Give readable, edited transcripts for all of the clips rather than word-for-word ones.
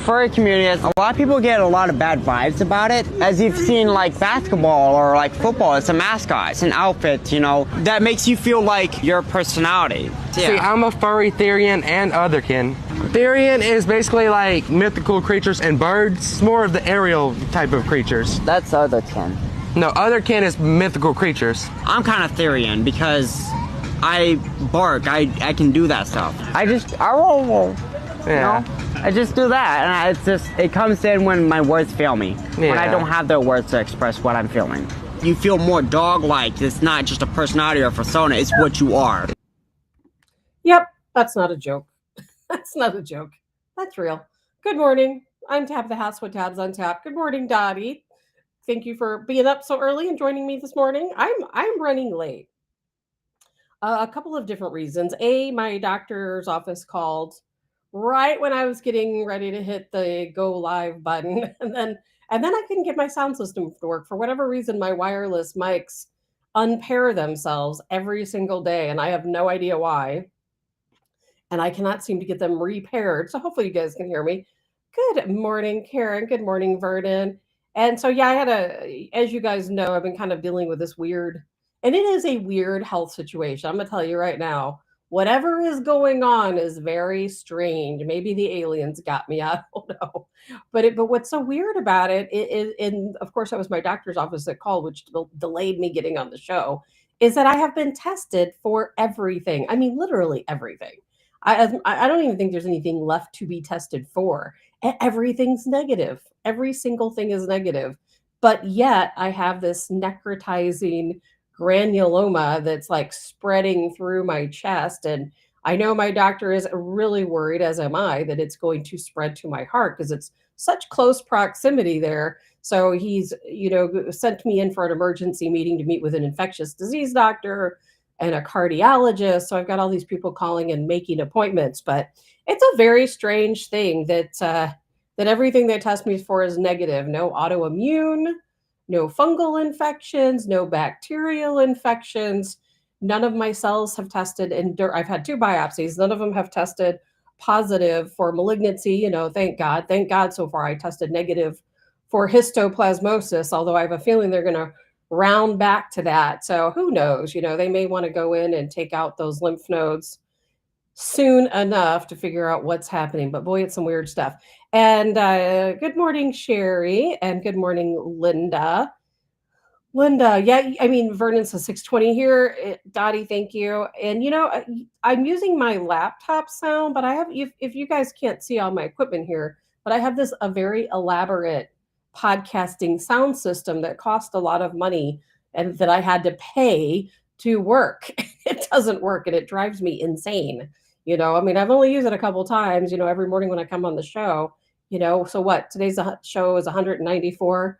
furry community is a lot of people get a lot of bad vibes about it. As you've seen, like basketball or like football, it's a mascot, it's an outfit, you know, that makes you feel like your personality. Yeah. See, I'm a furry Therian and otherkin. Therian is basically like mythical creatures and birds. It's more of the aerial type of creatures. That's otherkin. No, otherkin is mythical creatures. I'm kind of Therian because I bark. I can do that stuff. I just, Yeah. you know, I just do that, and it comes in when my words fail me. Yeah. When I don't have the words to express what I'm feeling. You feel more dog-like. It's not just a personality or persona. It's what you are. Yep, that's not a joke. That's not a joke. That's real. Good morning. I'm Tabitha Hassell with Tabs on Tap. Good morning, Dottie. Thank you for being up so early and joining me this morning. I'm running late. A couple of different reasons. My doctor's office called right when I was getting ready to hit the go live button, and then I couldn't get my sound system to work. For whatever reason, my wireless mics unpair themselves every single day, and I have no idea why. And I cannot seem to get them repaired. So hopefully you guys can hear me. Good morning, Karen. Good morning, Vernon. And so, yeah, as you guys know, I've been kind of dealing with this weird, and it is a weird health situation. I'm going to tell you right now, whatever is going on is very strange. Maybe the aliens got me. I don't know. But what's so weird about it, and of course, that was my doctor's office that called, which delayed me getting on the show, is that I have been tested for everything. I mean, literally everything. I don't even think there's anything left to be tested for. Everything's negative. Every single thing is negative. But yet I have this necrotizing granuloma that's like spreading through my chest. And I know my doctor is really worried, as am I, that it's going to spread to my heart because it's such close proximity there. So he's, sent me in for an emergency meeting to meet with an infectious disease doctor and a cardiologist. So I've got all these people calling and making appointments, but it's a very strange thing that everything they test me for is negative. No autoimmune, no fungal infections, no bacterial infections. None of my cells have tested I've had 2 biopsies. None of them have tested positive for malignancy. Thank God. Thank God so far I tested negative for histoplasmosis, although I have a feeling they're going to round back to that. So who knows, they may want to go in and take out those lymph nodes soon enough to figure out what's happening. But boy, it's some weird stuff. And good morning, Sherry, and good morning, Linda. Yeah, I mean, Vernon says 6:20 here. Dottie, thank you. And I'm using my laptop sound, but I have, if you guys can't see all my equipment here, but I have a very elaborate podcasting sound system that cost a lot of money and that I had to pay to work. It doesn't work and it drives me insane. I mean, I've only used it a couple times, every morning when I come on the show, so what? Today's show is 194,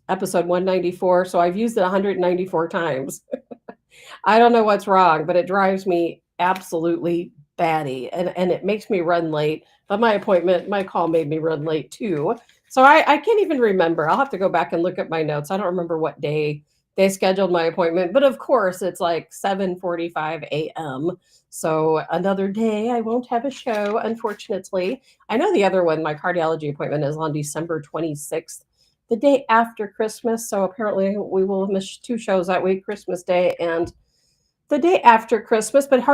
episode 194. So I've used it 194 times. I don't know what's wrong, but it drives me absolutely batty and it makes me run late. But my call made me run late too. So I can't even remember. I'll have to go back and look at my notes. I don't remember what day they scheduled my appointment, but of course it's like 7:45 a.m. So another day I won't have a show, unfortunately. I know the other one, my cardiology appointment, is on December 26th, the day after Christmas. So apparently we will miss 2 shows that week, Christmas Day and the day after Christmas. But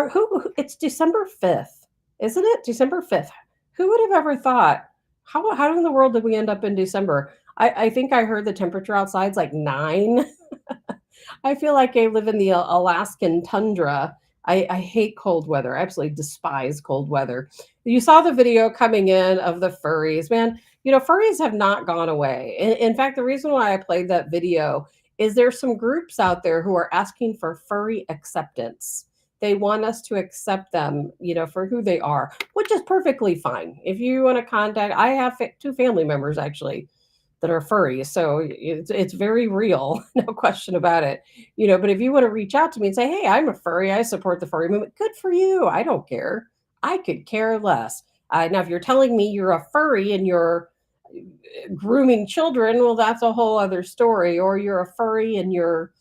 it's December 5th, isn't it? December 5th. Who would have ever thought? How in the world did we end up in December? I think I heard the temperature outside's like 9. I feel like I live in the Alaskan tundra. I hate cold weather. I absolutely despise cold weather. You saw the video coming in of the furries, man. Furries have not gone away. In fact, the reason why I played that video is there's some groups out there who are asking for furry acceptance. They want us to accept them, for who they are, which is perfectly fine. If you want to contact, I have 2 family members actually that are furry. So it's very real, no question about it. But if you want to reach out to me and say, hey, I'm a furry, I support the furry movement, good for you. I don't care. I could care less. Now, if you're telling me you're a furry and you're grooming children, well, that's a whole other story. Or you're a furry and you're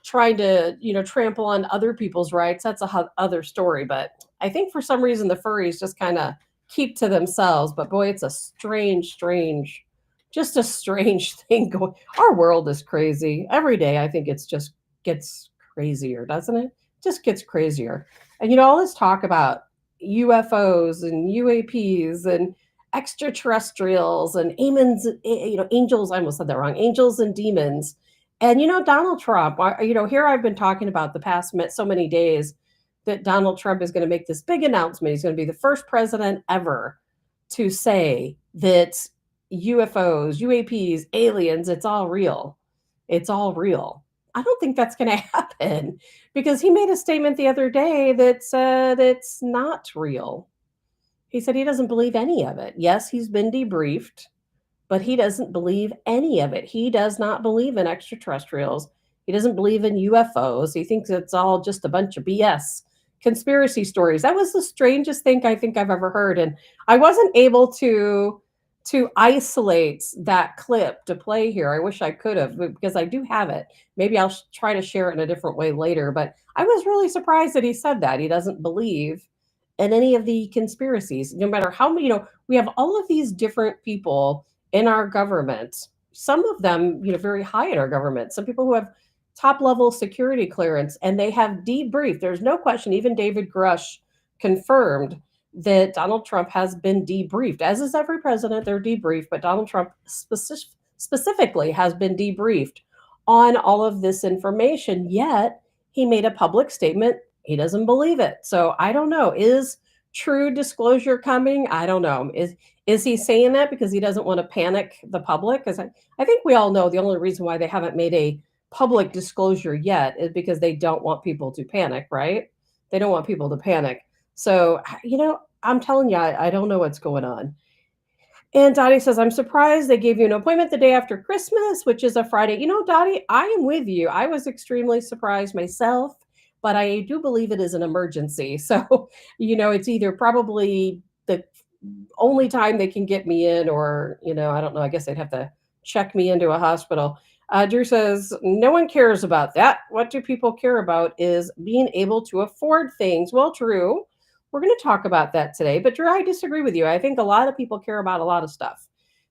trying to, trample on other people's rights, that's a other story. But I think for some reason the furries just kind of keep to themselves. But boy, it's a strange, just a strange thing going. Our world is crazy. Every day, I think it's just gets crazier, doesn't it? Just gets crazier. And all this talk about UFOs and UAPs and extraterrestrials and amens, angels. I almost said that wrong. Angels and demons. And Donald Trump. Here I've been talking about the past so many days that Donald Trump is going to make this big announcement. He's going to be the first president ever to say that UFOs, UAPs, aliens, it's all real. It's all real. I don't think that's going to happen because he made a statement the other day that said it's not real. He said he doesn't believe any of it. Yes, he's been debriefed, but he doesn't believe any of it. He does not believe in extraterrestrials. He doesn't believe in UFOs. He thinks it's all just a bunch of BS conspiracy stories. That was the strangest thing I think I've ever heard. And I wasn't able to isolate that clip to play here. I wish I could have, because I do have it. Maybe I'll try to share it in a different way later. But I was really surprised that he said that. He doesn't believe in any of the conspiracies, no matter how many, we have all of these different people in our government. Some of them, very high in our government. Some people who have top level security clearance, and they have debriefed. There's no question. Even David Grush confirmed that Donald Trump has been debriefed, as is every president. They're debriefed, but Donald Trump specifically has been debriefed on all of this information. Yet he made a public statement. He doesn't believe it. So I don't know. Is true disclosure coming? I don't know. Is he saying that because he doesn't want to panic the public? Because I think we all know the only reason why they haven't made a public disclosure yet is because they don't want people to panic, right? They don't want people to panic. So, I'm telling you, I don't know what's going on. And Dottie says, I'm surprised they gave you an appointment the day after Christmas, which is a Friday. Dottie, I am with you. I was extremely surprised myself, but I do believe it is an emergency. So, it's either probably the only time they can get me in, or, I don't know. I guess they'd have to check me into a hospital. Drew says, no one cares about that. What do people care about is being able to afford things. Well, Drew, we're going to talk about that today. But Drew, I disagree with you. I think a lot of people care about a lot of stuff.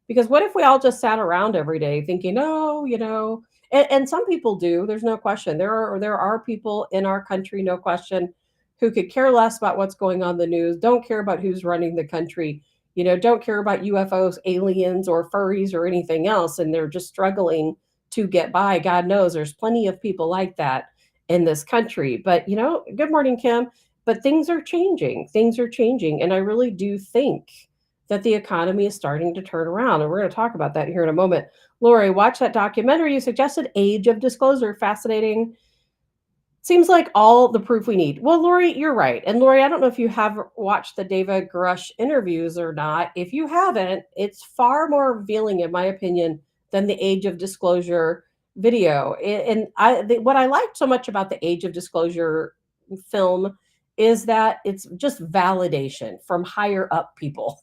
Because what if we all just sat around every day thinking, and some people do. There's no question. There are people in our country, no question, who could care less about what's going on in the news, don't care about who's running the country, don't care about UFOs, aliens, or furries or anything else. And they're just struggling to get by. God knows there's plenty of people like that in this country. But, good morning, Kim. But things are changing. And I really do think that the economy is starting to turn around. And we're going to talk about that here in a moment. Lori, watch that documentary you suggested, Age of Disclosure. Fascinating. Seems like all the proof we need. Well, Lori, you're right. And Lori, I don't know if you have watched the David Grush interviews or not. If you haven't, it's far more revealing, in my opinion, than the Age of Disclosure video. And what I liked so much about the Age of Disclosure film is that it's just validation from higher up people.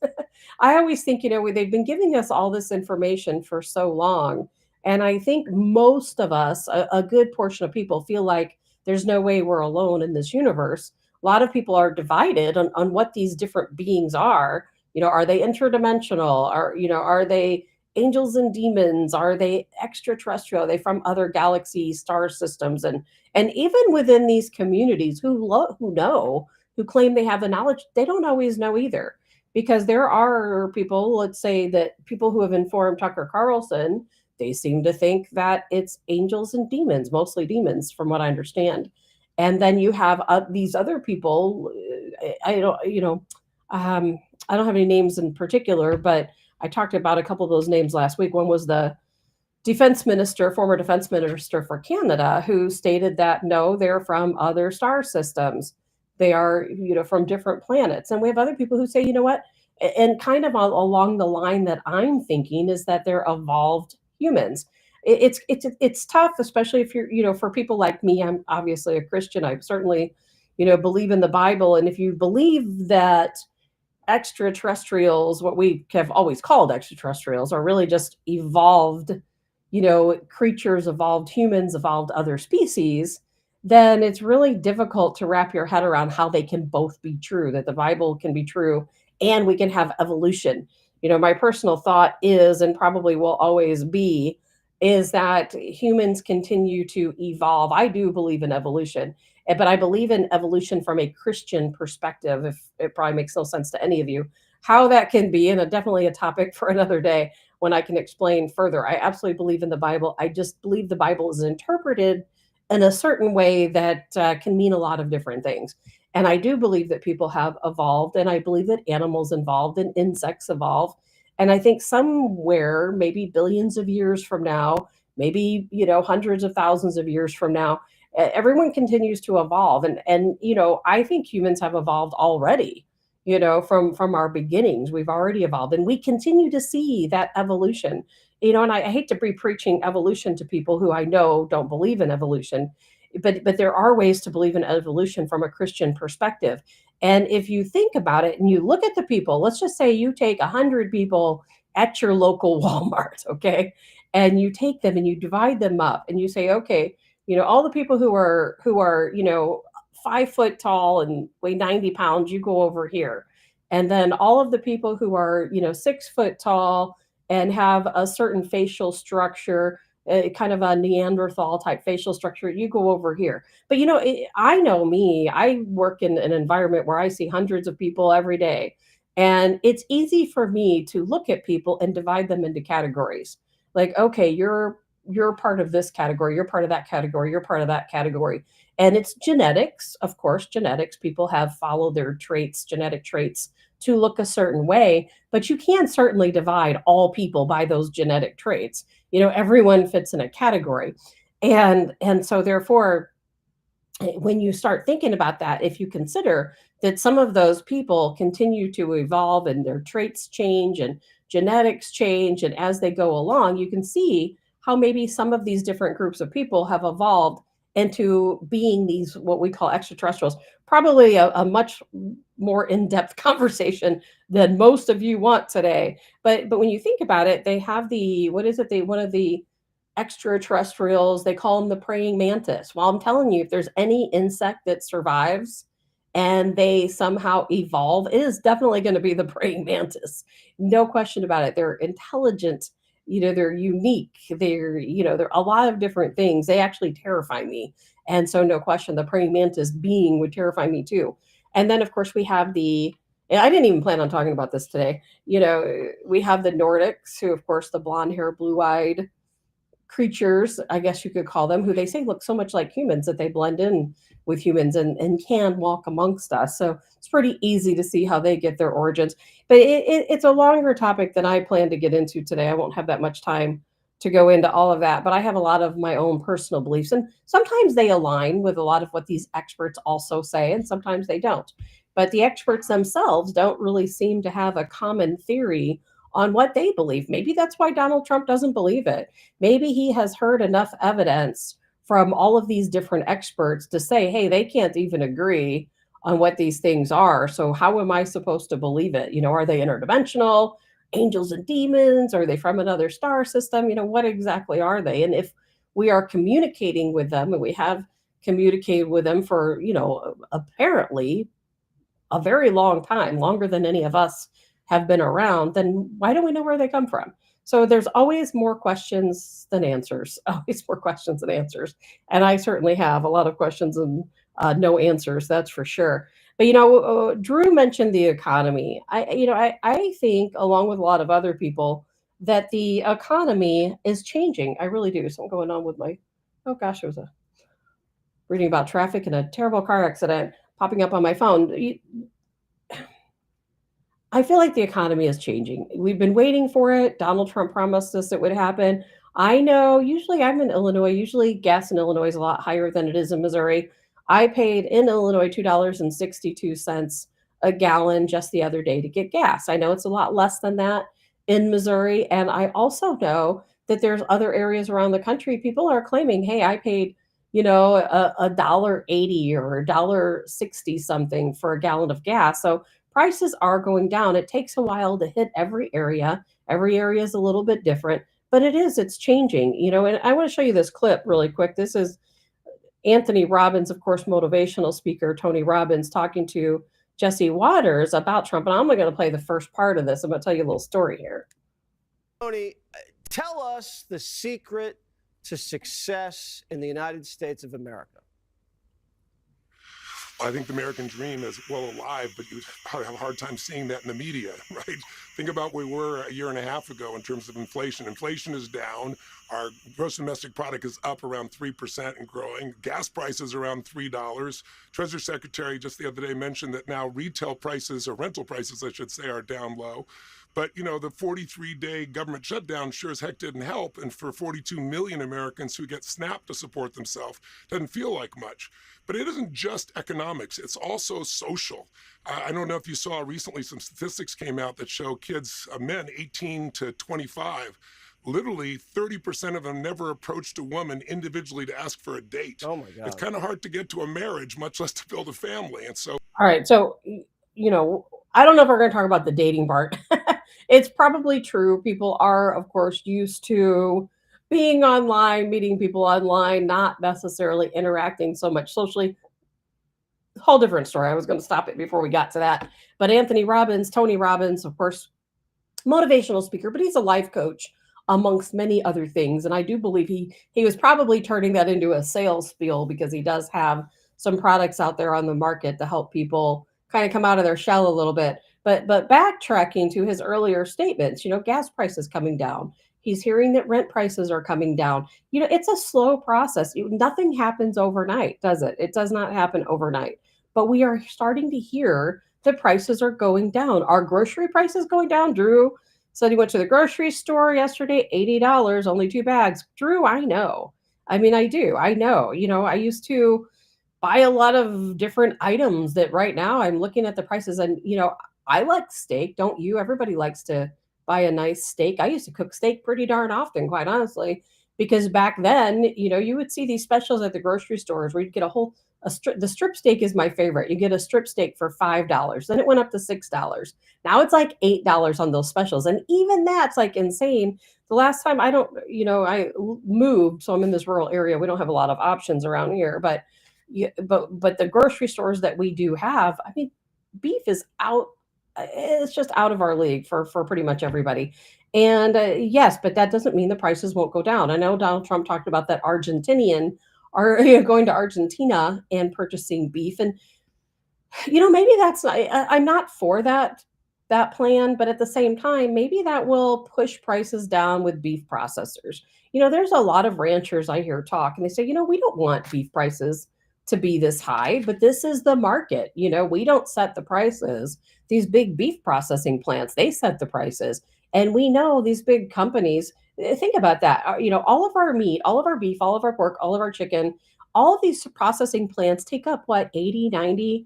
I always think, they've been giving us all this information for so long. And I think most of us, a good portion of people, feel like there's no way we're alone in this universe. A lot of people are divided on what these different beings are. Are they interdimensional? Are they angels and demons? Are they extraterrestrial? Are they from other galaxy star systems? And even within these communities who claim they have the knowledge, they don't always know either. Because there are people, let's say that people who have informed Tucker Carlson, they seem to think that it's angels and demons, mostly demons, from what I understand. And then you have these other people. I don't have any names in particular, but I talked about a couple of those names last week. One was the former defense minister for Canada, who stated that no, they're from other star systems. They are, from different planets. And we have other people who say, and kind of along the line that I'm thinking is that they're evolved humans. It's tough, especially if you're, for people like me. I'm obviously a Christian. I certainly, believe in the Bible. And if you believe that extraterrestrials, what we have always called extraterrestrials, are really just evolved, creatures, evolved humans, evolved other species, then it's really difficult to wrap your head around how they can both be true, that the Bible can be true and we can have evolution. My personal thought is, and probably will always be, is that humans continue to evolve. I do believe in evolution, but I believe in evolution from a Christian perspective. If it probably makes no sense to any of you, how that can be, and definitely a topic for another day when I can explain further. I absolutely believe in the Bible. I just believe the Bible is interpreted in a certain way that can mean a lot of different things. And I do believe that people have evolved, and I believe that animals evolved and insects evolve. And I think somewhere, maybe billions of years from now, maybe hundreds of thousands of years from now, everyone continues to evolve. And I think humans have evolved already. From our beginnings, we've already evolved, and we continue to see that evolution. And I hate to be preaching evolution to people who I know don't believe in evolution, but there are ways to believe in evolution from a Christian perspective. And if you think about it and you look at the people, let's just say you take 100 people at your local Walmart, okay, and you take them and you divide them up and you say, okay, all the people who are 5 foot tall and weigh 90 pounds, you go over here. And then all of the people who are 6 foot tall and have a certain facial structure, kind of a Neanderthal type facial structure, you go over here. But I know me, I work in an environment where I see hundreds of people every day. And it's easy for me to look at people and divide them into categories. Like, okay, you're part of this category, you're part of that category, you're part of that category. And it's genetics, of course, genetics. People have followed their traits, genetic traits, to look a certain way, but you can certainly divide all people by those genetic traits. Everyone fits in a category. And so therefore, when you start thinking about that, if you consider that some of those people continue to evolve and their traits change and genetics change, and as they go along, you can see how maybe some of these different groups of people have evolved into being these what we call extraterrestrials. Probably a much more in-depth conversation than most of you want today. But when you think about it, they have one of the extraterrestrials, they call them the praying mantis. Well, I'm telling you, if there's any insect that survives and they somehow evolve, it is definitely going to be the praying mantis. No question about it. They're intelligent, they're unique, they're a lot of different things. They actually terrify me. And so no question, the praying mantis being would terrify me too. And then of course and I didn't even plan on talking about this today. We have the Nordics, who of course the blonde hair, blue-eyed creatures, I guess you could call them, who they say look so much like humans that they blend in with humans and can walk amongst us. So it's pretty easy to see how they get their origins. But it's a longer topic than I plan to get into today. I won't have that much time to go into all of that, but I have a lot of my own personal beliefs, and sometimes they align with a lot of what these experts also say, and sometimes they don't. But the experts themselves don't really seem to have a common theory on what they believe. Maybe that's why Donald Trump doesn't believe it. Maybe he has heard enough evidence from all of these different experts to say, hey, they can't even agree on what these things are. So how am I supposed to believe it? Are they interdimensional, angels and demons? Are they from another star system? What exactly are they? And if we are communicating with them, and we have communicated with them for, apparently a very long time, longer than any of us have been around, then why don't we know where they come from? So there's always more questions than answers, always more questions than answers. And I certainly have a lot of questions and no answers, that's for sure. But, Drew mentioned the economy. I think, along with a lot of other people, that the economy is changing. I really do. Something going on with oh gosh, it was reading about traffic and a terrible car accident popping up on my phone. I feel like the economy is changing. We've been waiting for it. Donald Trump promised us it would happen. I know, usually I'm in Illinois. Usually gas in Illinois is a lot higher than it is in Missouri. I paid in Illinois $2.62 a gallon just the other day to get gas. I know it's a lot less than that in Missouri. And I also know that there's other areas around the country. People are claiming, hey, I paid, a $1.80 or $1.60 something for a gallon of gas. So prices are going down. It takes a while to hit every area. Every area is a little bit different, but it's changing, and I want to show you this clip really quick. This is Anthony Robbins, of course, motivational speaker, Tony Robbins, talking to Jesse Waters about Trump. And I'm going to play the first part of this. I'm going to tell you a little story here. Tony, tell us the secret to success in the United States of America. I think the American dream is well alive, but you probably have a hard time seeing that in the media, right? Think about where we were a year and a half ago in terms of inflation. Inflation is down. Our gross domestic product is up around 3% and growing. Gas prices around $3. Treasury Secretary just the other day mentioned that now retail prices, or rental prices, I should say, are down low. But, you know, the 43-day government shutdown sure as heck didn't help. And for 42 million Americans who get SNAP to support themselves, doesn't feel like much. But it isn't just economics. It's also social. I don't know if you saw recently some statistics came out that show kids, men 18 to 25, literally 30% of them never approached a woman individually to ask for a date. Oh, my God. It's kind of hard to get to a marriage, much less to build a family. And so. All right. So, you know, I don't know if we're going to talk about the dating part. It's probably true. People are, of course, used to being online, meeting people online, not necessarily interacting so much socially. Whole different story. I was going to stop it before we got to that. But Tony Robbins, of course, motivational speaker, but he's a life coach amongst many other things. And I do believe he was probably turning that into a sales spiel because he does have some products out there on the market to help people kind of come out of their shell a little bit. But backtracking to his earlier statements, you know, gas prices coming down. He's hearing that rent prices are coming down. You know, it's a slow process. Nothing happens overnight, does it? It does not happen overnight. But we are starting to hear that prices are going down. Are grocery prices going down? Drew said he went to the grocery store yesterday, $80, only 2 bags. Drew, I know. I mean, I do. I know. You know, I used to buy a lot of different items that right now I'm looking at the prices and, you know, I like steak, don't you? Everybody likes to buy a nice steak. I used to cook steak pretty darn often, quite honestly, because back then, you know, you would see these specials at the grocery stores where you'd get the strip steak is my favorite. You get a strip steak for $5. Then it went up to $6. Now it's like $8 on those specials. And even that's like insane. The last time I moved, so I'm in this rural area. We don't have a lot of options around here, but the grocery stores that we do have, I mean, beef is out. It's just out of our league for pretty much everybody. And yes, but that doesn't mean the prices won't go down. I know Donald Trump talked about that Argentinian are going to Argentina and purchasing beef. And, you know, maybe I'm not for that plan, but at the same time, maybe that will push prices down with beef processors. You know, there's a lot of ranchers I hear talk and they say, you know, we don't want beef prices to be this high, but this is the market. You know, we don't set the prices. These big beef processing plants, they set the prices. And we know these big companies, think about that. You know, all of our meat, all of our beef, all of our pork, all of our chicken, all of these processing plants take up what, 80-90%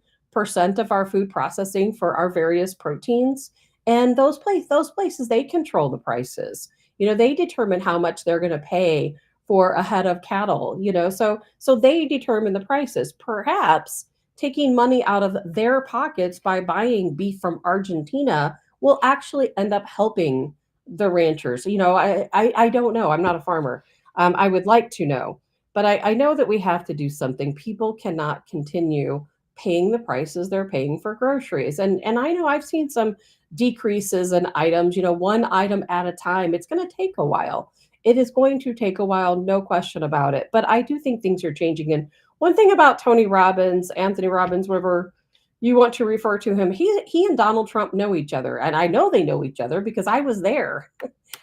of our food processing for our various proteins. And those places, they control the prices. You know, they determine how much they're going to pay for a head of cattle, you know, so they determine the prices. Perhaps taking money out of their pockets by buying beef from Argentina will actually end up helping the ranchers. You know, I don't know. I'm not a farmer. I would like to know, but I know that we have to do something. People cannot continue paying the prices they're paying for groceries. And I know I've seen some decreases in items, you know, one item at a time. It's going to take a while. It is going to take a while, no question about it. But I do think things are changing. And one thing about Tony Robbins, Anthony Robbins, whatever you want to refer to him, he and Donald Trump know each other. And I know they know each other because I was there.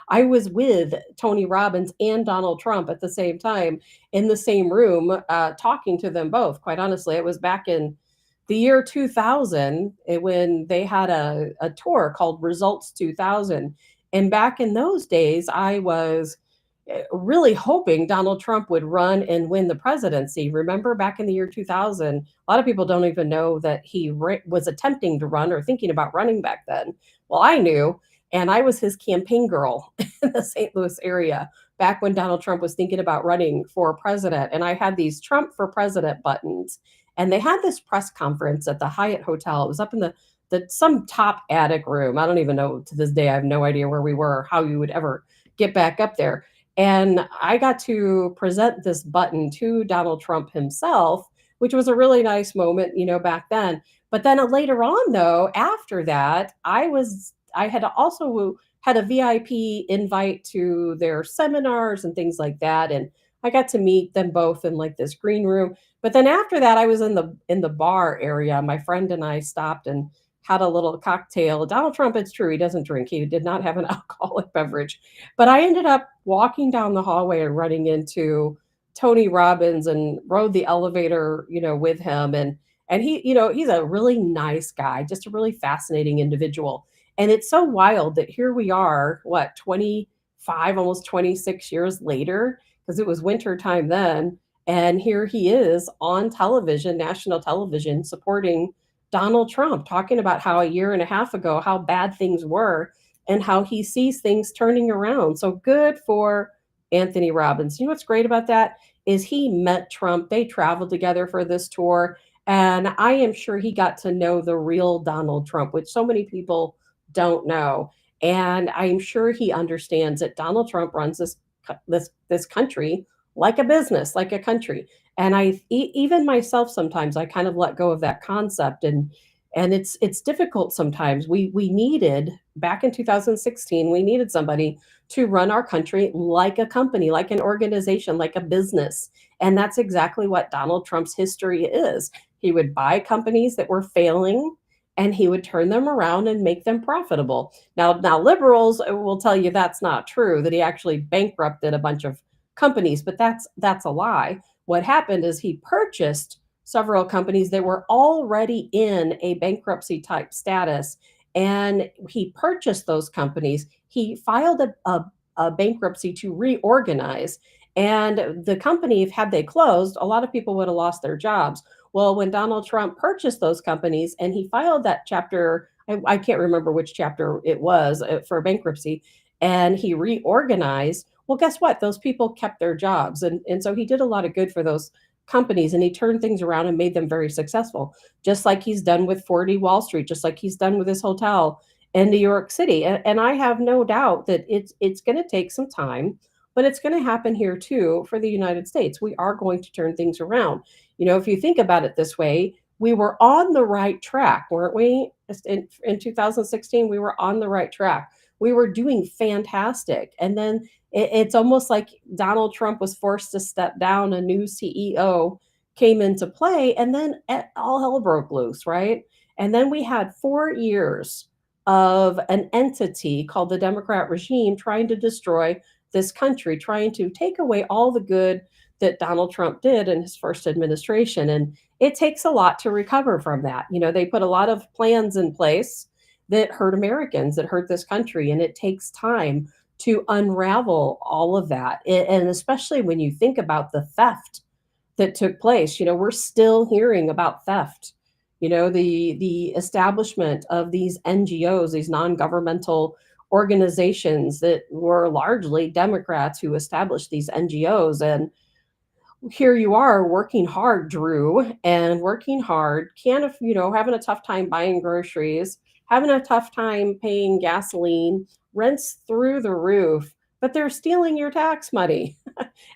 I was with Tony Robbins and Donald Trump at the same time in the same room, talking to them both. Quite honestly, it was back in the year 2000 when they had a tour called Results 2000. And back in those days, I was really hoping Donald Trump would run and win the presidency. Remember back in the year 2000, a lot of people don't even know that he was attempting to run or thinking about running back then. Well, I knew, and I was his campaign girl in the St. Louis area back when Donald Trump was thinking about running for president. And I had these Trump for president buttons. And they had this press conference at the Hyatt Hotel. It was up in some top attic room. I don't even know, to this day, I have no idea where we were or how you would ever get back up there. And I got to present this button to Donald Trump himself, which was a really nice moment, you know, back then. But then later on, though, after that, I had also had a VIP invite to their seminars and things like that, and I got to meet them both in like this green room. But then after that, I was in the bar area. My friend and I stopped and had a little cocktail. Donald Trump, it's true, he doesn't drink. He did not have an alcoholic beverage. But I ended up walking down the hallway and running into Tony Robbins and rode the elevator, with him. And he, he's a really nice guy, just a really fascinating individual. And it's so wild that here we are, what, 25, almost 26 years later, because it was winter time then. And here he is on television, national television, supporting Donald Trump, talking about how a year and a half ago, how bad things were and how he sees things turning around. So good for Anthony Robbins. You know what's great about that is he met Trump. They traveled together for this tour. And I am sure he got to know the real Donald Trump, which so many people don't know. And I'm sure he understands that Donald Trump runs this country like a business, like a country. And even myself sometimes I kind of let go of that concept, and it's difficult sometimes. We needed back in 2016, we needed somebody to run our country like a company, like an organization, like a business. And that's exactly what Donald Trump's history is. He would buy companies that were failing and he would turn them around and make them profitable. Now liberals will tell you that's not true, that he actually bankrupted a bunch of companies, but that's a lie. What happened is he purchased several companies that were already in a bankruptcy type status, and he purchased those companies. He filed a bankruptcy to reorganize, and the company, had they closed, a lot of people would have lost their jobs. Well, when Donald Trump purchased those companies and he filed that chapter, I can't remember which chapter it was for bankruptcy, and he reorganized, well, guess what? Those people kept their jobs. And so he did a lot of good for those companies, and he turned things around and made them very successful, just like he's done with 40 Wall Street, just like he's done with his hotel in New York City. And I have no doubt that it's going to take some time, but it's going to happen here too for the United States. We are going to turn things around. If you think about it this way, we were on the right track, weren't we? In 2016, we were on the right track. We were doing fantastic. And then it's almost like Donald Trump was forced to step down. A new CEO came into play, and then all hell broke loose, right? And then we had 4 years of an entity called the Democrat regime trying to destroy this country, trying to take away all the good that Donald Trump did in his first administration. And it takes a lot to recover from that. They put a lot of plans in place that hurt Americans, that hurt this country, and it takes time to unravel all of that. And especially when you think about the theft that took place, we're still hearing about theft. The establishment of these NGOs, these non-governmental organizations that were largely Democrats who established these NGOs. And here you are working hard, Drew, and working hard, having a tough time buying groceries, having a tough time paying gasoline, rents through the roof, but they're stealing your tax money.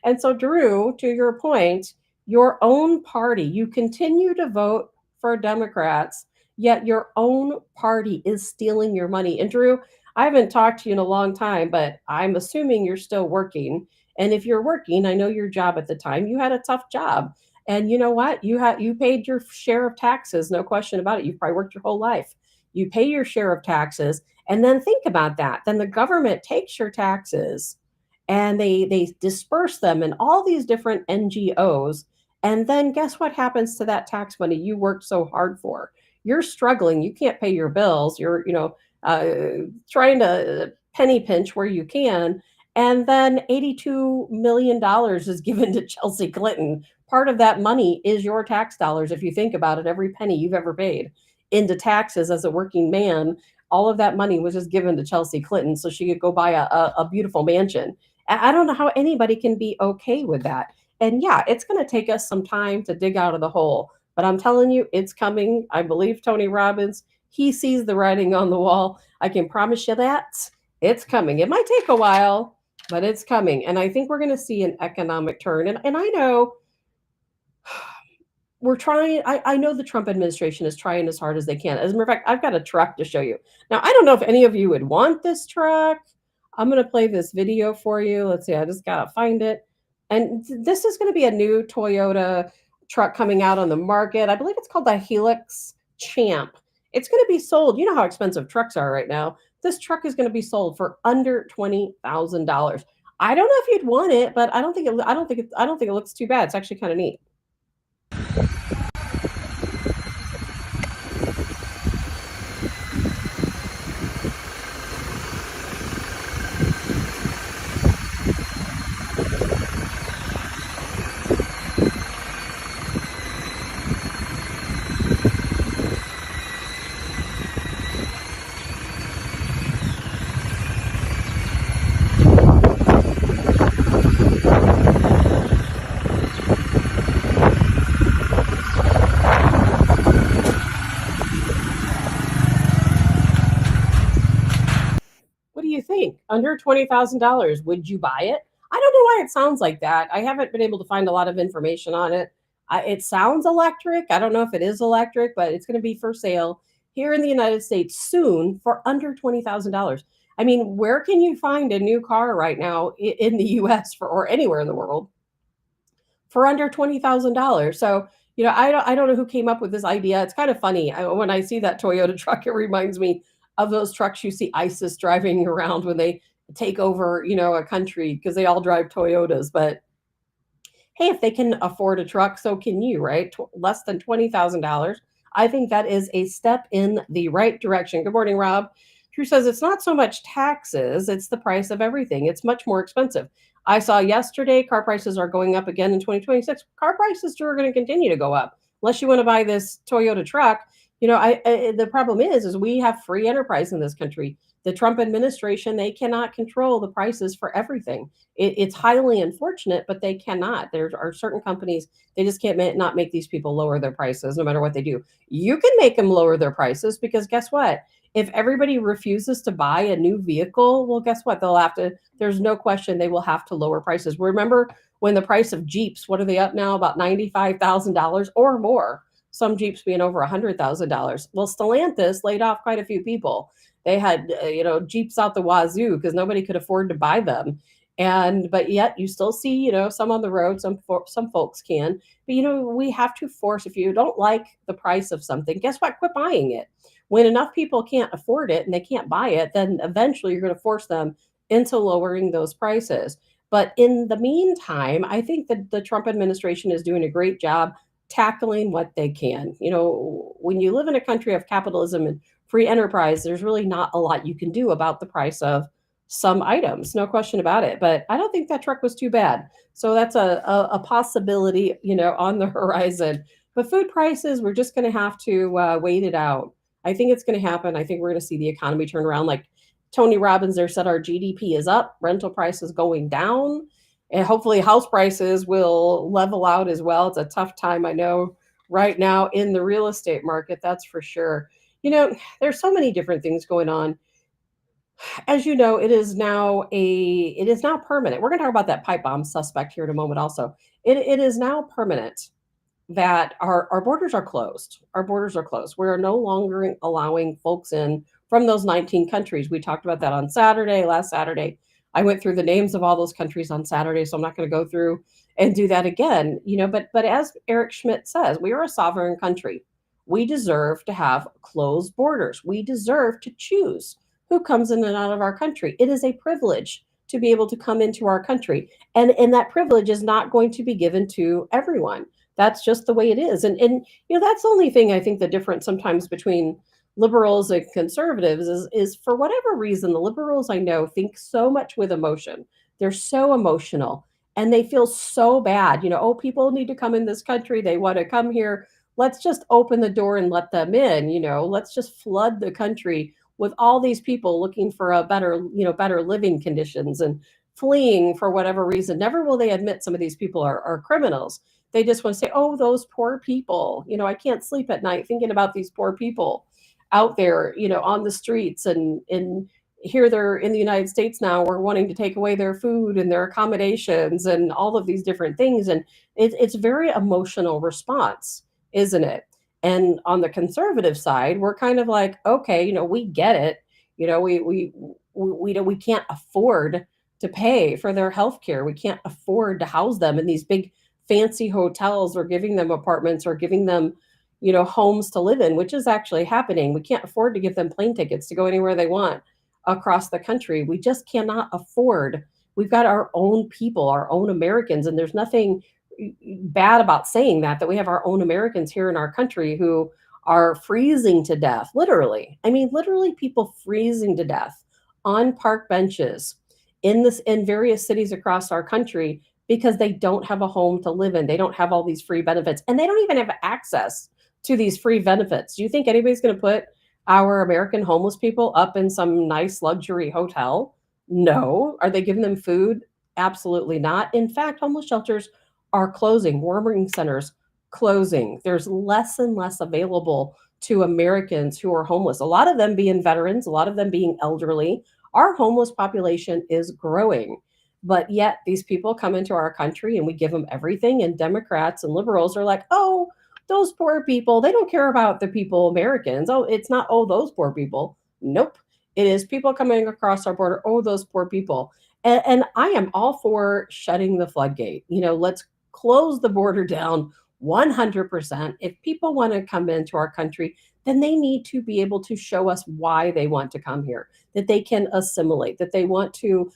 And so, Drew, to your point, your own party, you continue to vote for Democrats, yet your own party is stealing your money. And Drew, I haven't talked to you in a long time, but I'm assuming you're still working. And if you're working, I know your job at the time, you had a tough job. And you know what? You paid your share of taxes, no question about it. You've probably worked your whole life. You pay your share of taxes, and then think about that. Then the government takes your taxes and they disperse them in all these different NGOs. And then guess what happens to that tax money you worked so hard for? You're struggling. You can't pay your bills. You're, trying to penny pinch where you can. And then $82 million is given to Chelsea Clinton. Part of that money is your tax dollars. If you think about it, every penny you've ever paid into taxes as a working man, all of that money was just given to Chelsea Clinton so she could go buy a beautiful mansion. I don't know how anybody can be okay with that. And yeah, it's going to take us some time to dig out of the hole. But I'm telling you, it's coming. I believe Tony Robbins, he sees the writing on the wall. I can promise you that. It's coming. It might take a while, but it's coming. And I think we're going to see an economic turn. And I know we're trying. I know the Trump administration is trying as hard as they can. As a matter of fact, I've got a truck to show you. Now, I don't know if any of you would want this truck. I'm going to play this video for you. Let's see. I just got to find it. And this is going to be a new Toyota truck coming out on the market. I believe it's called the Helix Champ. It's going to be sold. You know how expensive trucks are right now. This truck is going to be sold for under $20,000. I don't know if you'd want it, but I don't think it looks too bad. It's actually kind of neat. What do you think? Under $20,000, would you buy it? I don't know why it sounds like that. I haven't been able to find a lot of information on it. It sounds electric. I don't know if it is electric, but it's going to be for sale here in the United States soon for under $20,000. I mean, where can you find a new car right now in the US or anywhere in the world for under $20,000? So, I don't know who came up with this idea. It's kind of funny. When I see that Toyota truck, it reminds me of those trucks you see ISIS driving around when they take over, a country, because they all drive Toyotas. But hey, if they can afford a truck, so can you, right? Less than $20,000. I think that is a step in the right direction. Good morning, Rob. Drew says it's not so much taxes, it's the price of everything. It's much more expensive. I saw yesterday car prices are going up again in 2026. Car prices are going to continue to go up unless you want to buy this Toyota truck. The problem is we have free enterprise in this country. The Trump administration, they cannot control the prices for everything. It's highly unfortunate, but they cannot. There are certain companies, they just can't not make these people lower their prices no matter what they do. You can make them lower their prices, because guess what? If everybody refuses to buy a new vehicle, well, guess what? There's no question they will have to lower prices. Remember when the price of Jeeps, what are they up now? About $95,000 or more. Some Jeeps being over $100,000. Well, Stellantis laid off quite a few people. They had, Jeeps out the wazoo because nobody could afford to buy them. But yet you still see, some on the road, some folks can. But, we have to force, if you don't like the price of something, guess what? Quit buying it. When enough people can't afford it and they can't buy it, then eventually you're going to force them into lowering those prices. But in the meantime, I think that the Trump administration is doing a great job tackling what they can. When you live in a country of capitalism and free enterprise, there's really not a lot you can do about the price of some items, no question about it. But I don't think that truck was too bad. So that's a possibility, on the horizon. But food prices, we're just going to have to wait it out. I think it's going to happen. I think we're going to see the economy turn around. Like Tony Robbins there said, our GDP is up, rental prices going down, and hopefully house prices will level out as well. It's a tough time, I know, right now in the real estate market, that's for sure. There's so many different things going on. As you know, it is now permanent. We're going to talk about that pipe bomb suspect here in a moment also. It is now permanent that our borders are closed. Our borders are closed. We're no longer allowing folks in from those 19 countries. We talked about that on last Saturday. I went through the names of all those countries on Saturday, so I'm not going to go through and do that again. But as Eric Schmidt says, we are a sovereign country. We deserve to have closed borders. We deserve to choose who comes in and out of our country. It is a privilege to be able to come into our country. And that privilege is not going to be given to everyone. That's just the way it is. And that's the only thing I think the difference sometimes between liberals and conservatives is for whatever reason, the liberals I know think so much with emotion. They're so emotional and they feel so bad. People need to come in this country. They want to come here. Let's just open the door and let them in. Let's just flood the country with all these people looking for a better living conditions and fleeing for whatever reason. Never will they admit some of these people are criminals. They just want to say, oh, those poor people, I can't sleep at night thinking about these poor people out there, on the streets. And here they're in the United States now, we're wanting to take away their food and their accommodations and all of these different things. And it's a very emotional response. isn't it? And on the conservative side, we're kind of like, okay, we get it. We can't afford to pay for their health care. We can't afford to house them in these big fancy hotels or giving them apartments or giving them, homes to live in, which is actually happening. We can't afford to give them plane tickets to go anywhere they want across the country. We just cannot afford. We've got our own people, our own Americans, and there's nothing bad about saying that we have our own Americans here in our country who are freezing to death, literally. I mean, literally people freezing to death on park benches in various cities across our country because they don't have a home to live in. They don't have all these free benefits, and they don't even have access to these free benefits. Do you think anybody's going to put our American homeless people up in some nice luxury hotel? No. Are they giving them food? Absolutely not. In fact, homeless shelters are closing, warming centers closing. There's less and less available to Americans who are homeless. A lot of them being veterans, a lot of them being elderly. Our homeless population is growing. But yet these people come into our country and we give them everything. And Democrats and liberals are like, oh, those poor people, they don't care about the people, Americans. Oh, it's not, oh, those poor people. Nope. It is people coming across our border. Oh, those poor people. And I am all for shutting the floodgate. Let's close the border down 100%. If people want to come into our country, then they need to be able to show us why they want to come here, that they can assimilate, that they want to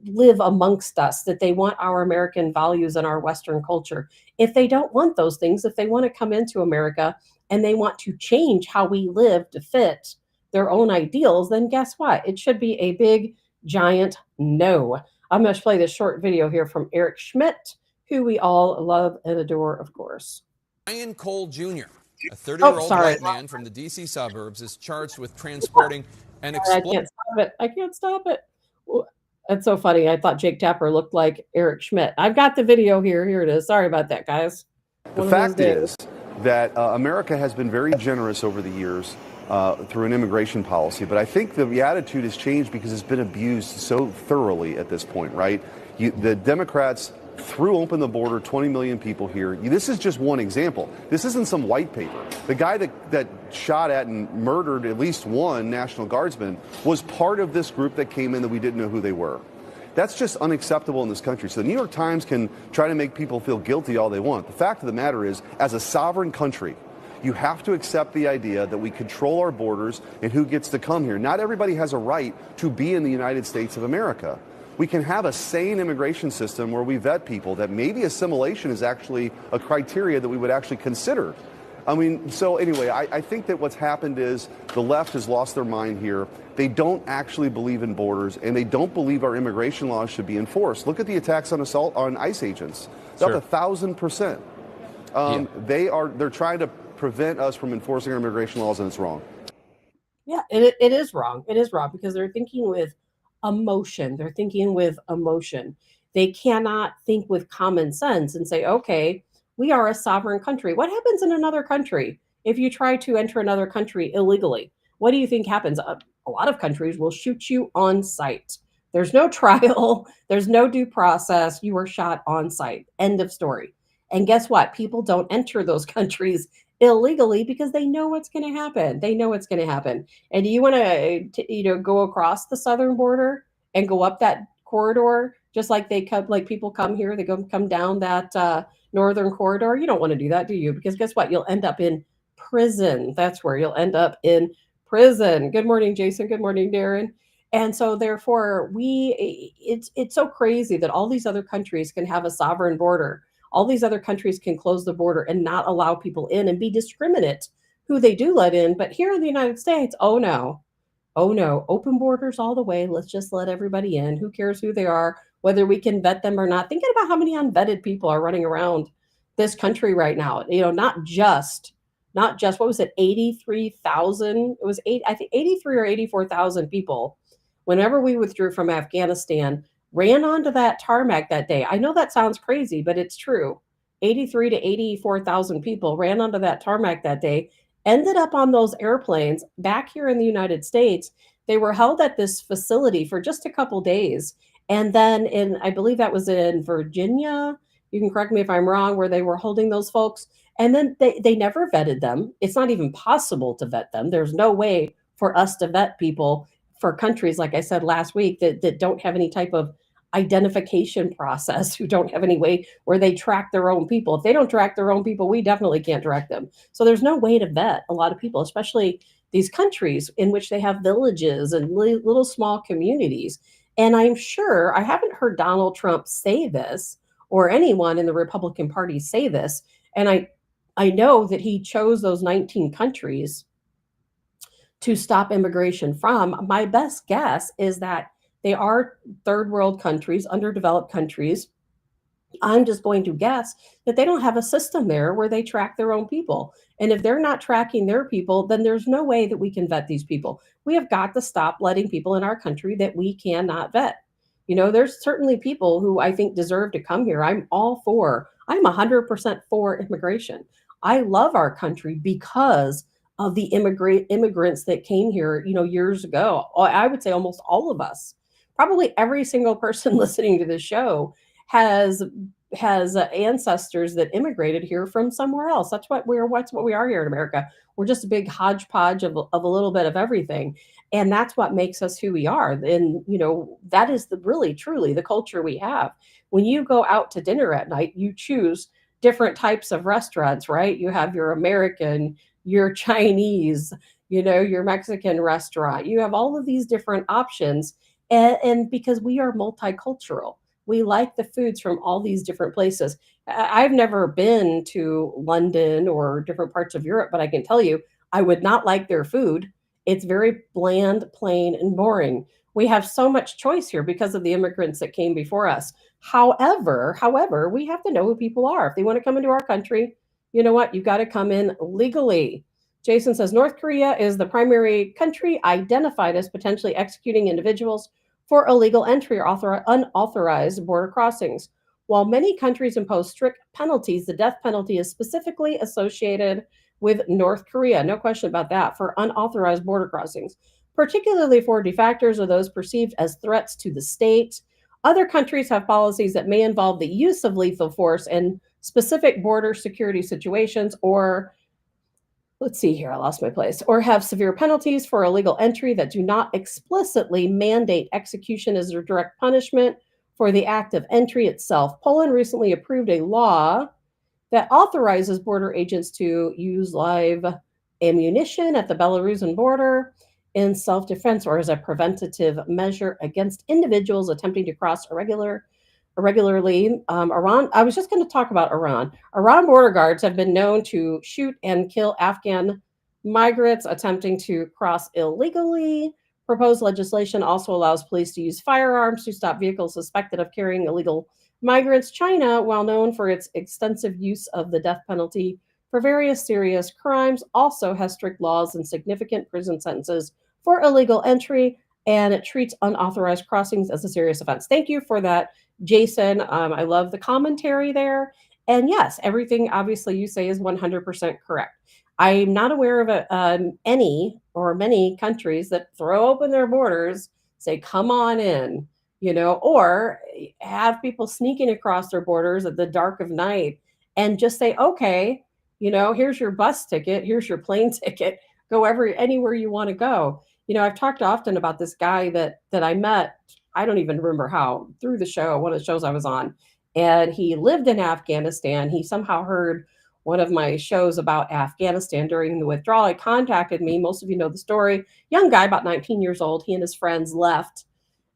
live amongst us, that they want our American values and our Western culture. If they don't want those things, if they want to come into America and they want to change how we live to fit their own ideals, then guess what? It should be a big, giant no. I'm going to play this short video here from Eric Schmidt, who we all love and adore, of course. Ryan Cole Jr., a 30-year-old white man from the D.C. suburbs, is charged with transporting an explosive. I can't stop it. That's so funny. I thought Jake Tapper looked like Eric Schmidt. I've got the video here. Here it is. Sorry about that, guys. The fact is that America has been very generous over the years through an immigration policy, but I think the attitude has changed because it's been abused so thoroughly at this point, right? The Democrats threw open the border, 20 million people here. This is just one example. This isn't some white paper. The guy that shot at and murdered at least one National Guardsman was part of this group that came in that we didn't know who they were. That's just unacceptable in this country. So the New York Times can try to make people feel guilty all they want. The fact of the matter is, as a sovereign country, you have to accept the idea that we control our borders and who gets to come here. Not everybody has a right to be in the United States of America. We can have a sane immigration system where we vet people, that maybe assimilation is actually a criteria that we would actually consider. I mean, so anyway, I think that what's happened is the left has lost their mind here. They don't actually believe in borders, and they don't believe our immigration laws should be enforced. Look at the attacks on ICE agents. It's up 1,000%. They're trying to prevent us from enforcing our immigration laws, and it's wrong. Yeah, it is wrong. It is wrong because they're thinking with emotion. They're thinking with emotion. They cannot think with common sense and say, okay, we are a sovereign country. What happens in another country if you try to enter another country illegally? What do you think happens? A lot of countries will shoot you on sight. There's no trial. There's no due process. You were shot on sight. End of story. And guess what? People don't enter those countries illegally because they know what's going to happen. They know what's going to happen. And do you want to, go across the southern border and go up that corridor, just like people come here, they come down that northern corridor? You don't want to do that, do you? Because guess what? You'll end up in prison. That's where you'll end up, in prison. Good morning, Jason. Good morning, Darren. And so therefore it's so crazy that all these other countries can have a sovereign border. All these other countries can close the border and not allow people in and be discriminate who they do let in. But here in the United States, oh no, open borders all the way. Let's just let everybody in. Who cares who they are, whether we can vet them or not? Thinking about how many unvetted people are running around this country right now. Not just what was it, 83,000? It was 83 or 84,000 people. Whenever we withdrew from Afghanistan, ran onto that tarmac that day. I know that sounds crazy, but it's true. 83 to 84,000 people ran onto that tarmac that day, ended up on those airplanes back here in the United States. They were held at this facility for just a couple days. And then I believe that was in Virginia, you can correct me if I'm wrong, where they were holding those folks. And then they never vetted them. It's not even possible to vet them. There's no way for us to vet people for countries, like I said last week, that don't have any type of identification process, who don't have any way where they track their own people. If they don't track their own people, we definitely can't track them. So there's no way to vet a lot of people, especially these countries in which they have villages and little small communities. And I'm sure, I haven't heard Donald Trump say this or anyone in the Republican Party say this. And I know that he chose those 19 countries to stop immigration from. My best guess is that they are third world countries, underdeveloped countries. I'm just going to guess that they don't have a system there where they track their own people. And if they're not tracking their people, then there's no way that we can vet these people. We have got to stop letting people in our country that we cannot vet. There's certainly people who I think deserve to come here. I'm 100% for immigration. I love our country because of the immigrants that came here, years ago. I would say almost all of us, probably every single person listening to this show has ancestors that immigrated here from somewhere else. That's what we are here in America. We're just a big hodgepodge of a little bit of everything. And that's what makes us who we are. And, that is really, truly the culture we have. When you go out to dinner at night, you choose different types of restaurants, right? You have your American, your Chinese, your Mexican restaurant. You have all of these different options. And because we are multicultural, we like the foods from all these different places. I've never been to London or different parts of Europe, but I can tell you, I would not like their food. It's very bland, plain, and boring. We have so much choice here because of the immigrants that came before us. However, we have to know who people are. If they want to come into our country, you know what? You've got to come in legally. Jason says North Korea is the primary country identified as potentially executing individuals for illegal entry or unauthorized border crossings. While many countries impose strict penalties, the death penalty is specifically associated with North Korea. No question about that, for unauthorized border crossings, particularly for defectors or those perceived as threats to the state. Other countries have policies that may involve the use of lethal force in specific border security situations, or let's see here, I lost my place, or have severe penalties for illegal entry that do not explicitly mandate execution as a direct punishment for the act of entry itself. Poland recently approved a law that authorizes border agents to use live ammunition at the Belarusian border in self-defense or as a preventative measure against individuals attempting to cross irregularly. Iran, I was just going to talk about Iran. Iran border guards have been known to shoot and kill Afghan migrants attempting to cross illegally. Proposed legislation also allows police to use firearms to stop vehicles suspected of carrying illegal migrants. China, while known for its extensive use of the death penalty for various serious crimes, also has strict laws and significant prison sentences for illegal entry, and it treats unauthorized crossings as a serious offense. Thank you for that, Jason. I love the commentary there. And yes, everything obviously you say is 100% correct. I'm not aware of any or many countries that throw open their borders, say, come on in, or have people sneaking across their borders at the dark of night and just say, okay, here's your bus ticket, here's your plane ticket, go anywhere you want to go. I've talked often about this guy that I met, I don't even remember how, through the show, one of the shows I was on, and he lived in Afghanistan. He somehow heard one of my shows about Afghanistan during the withdrawal. He contacted me. Most of you know the story. Young guy, about 19 years old. He and his friends left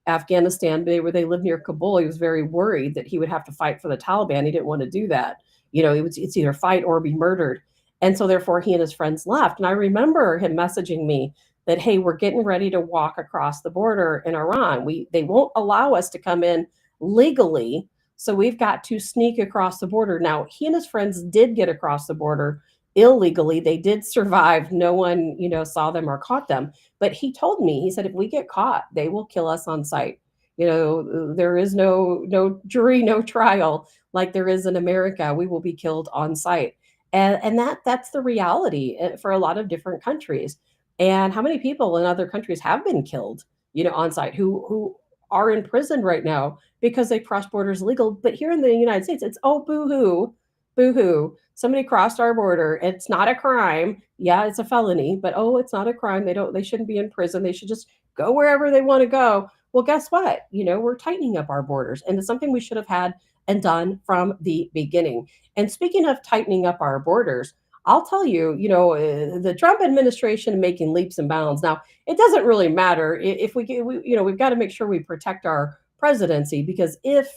Afghanistan. They lived near Kabul. He was very worried that he would have to fight for the Taliban. He didn't want to do that. It's either fight or be murdered. And so therefore he and his friends left. And I remember him messaging me that, hey, we're getting ready to walk across the border in Iran. They won't allow us to come in legally. So we've got to sneak across the border. Now, he and his friends did get across the border illegally. They did survive. No one, saw them or caught them. But he told me, he said, if we get caught, they will kill us on sight. There is no jury, no trial like there is in America. We will be killed on sight. And that's the reality for a lot of different countries. And how many people in other countries have been killed, on site, who are in prison right now because they crossed borders illegal. But here in the United States, it's, oh, boo-hoo, Boo-hoo. Somebody crossed our border. It's not a crime. Yeah, it's a felony, but oh, it's not a crime. They shouldn't be in prison. They should just go wherever they want to go. Well, guess what? We're tightening up our borders, and it's something we should have had and done from the beginning. And speaking of tightening up our borders, I'll tell you, the Trump administration making leaps and bounds. Now, it doesn't really matter if we've got to make sure we protect our presidency, because if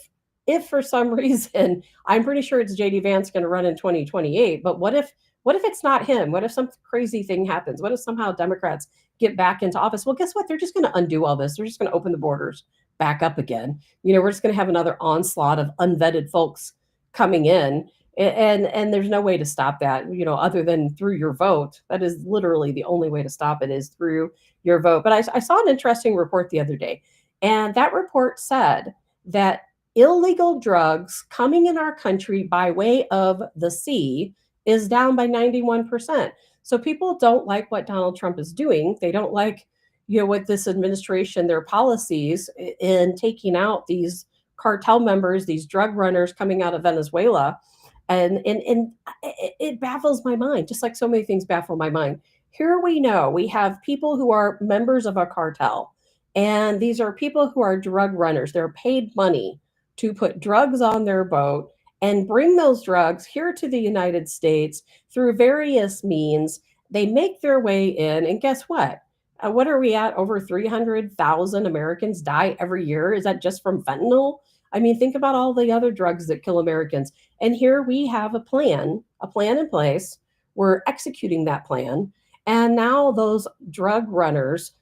for some reason, I'm pretty sure it's JD Vance going to run in 2028, but what if it's not him? What if some crazy thing happens? What if somehow Democrats get back into office? Well, guess what? They're just going to undo all this. They're just going to open the borders back up again. We're just going to have another onslaught of unvetted folks coming in, and there's no way to stop that, other than through your vote. That is literally the only way to stop it, is through your vote. But I saw an interesting report the other day, and that report said that illegal drugs coming in our country by way of the sea is down by 91%. So people don't like what Donald Trump is doing. They don't like, what this administration, their policies in taking out these cartel members, these drug runners coming out of Venezuela. And it baffles my mind, just like so many things baffle my mind. Here we know we have people who are members of a cartel, and these are people who are drug runners. They're paid money to put drugs on their boat and bring those drugs here to the United States through various means. They make their way in, and guess what? What are we at? Over 300,000 Americans die every year. Is that just from fentanyl? I mean, think about all the other drugs that kill Americans. And here we have a plan in place. We're executing that plan. And now those drug runners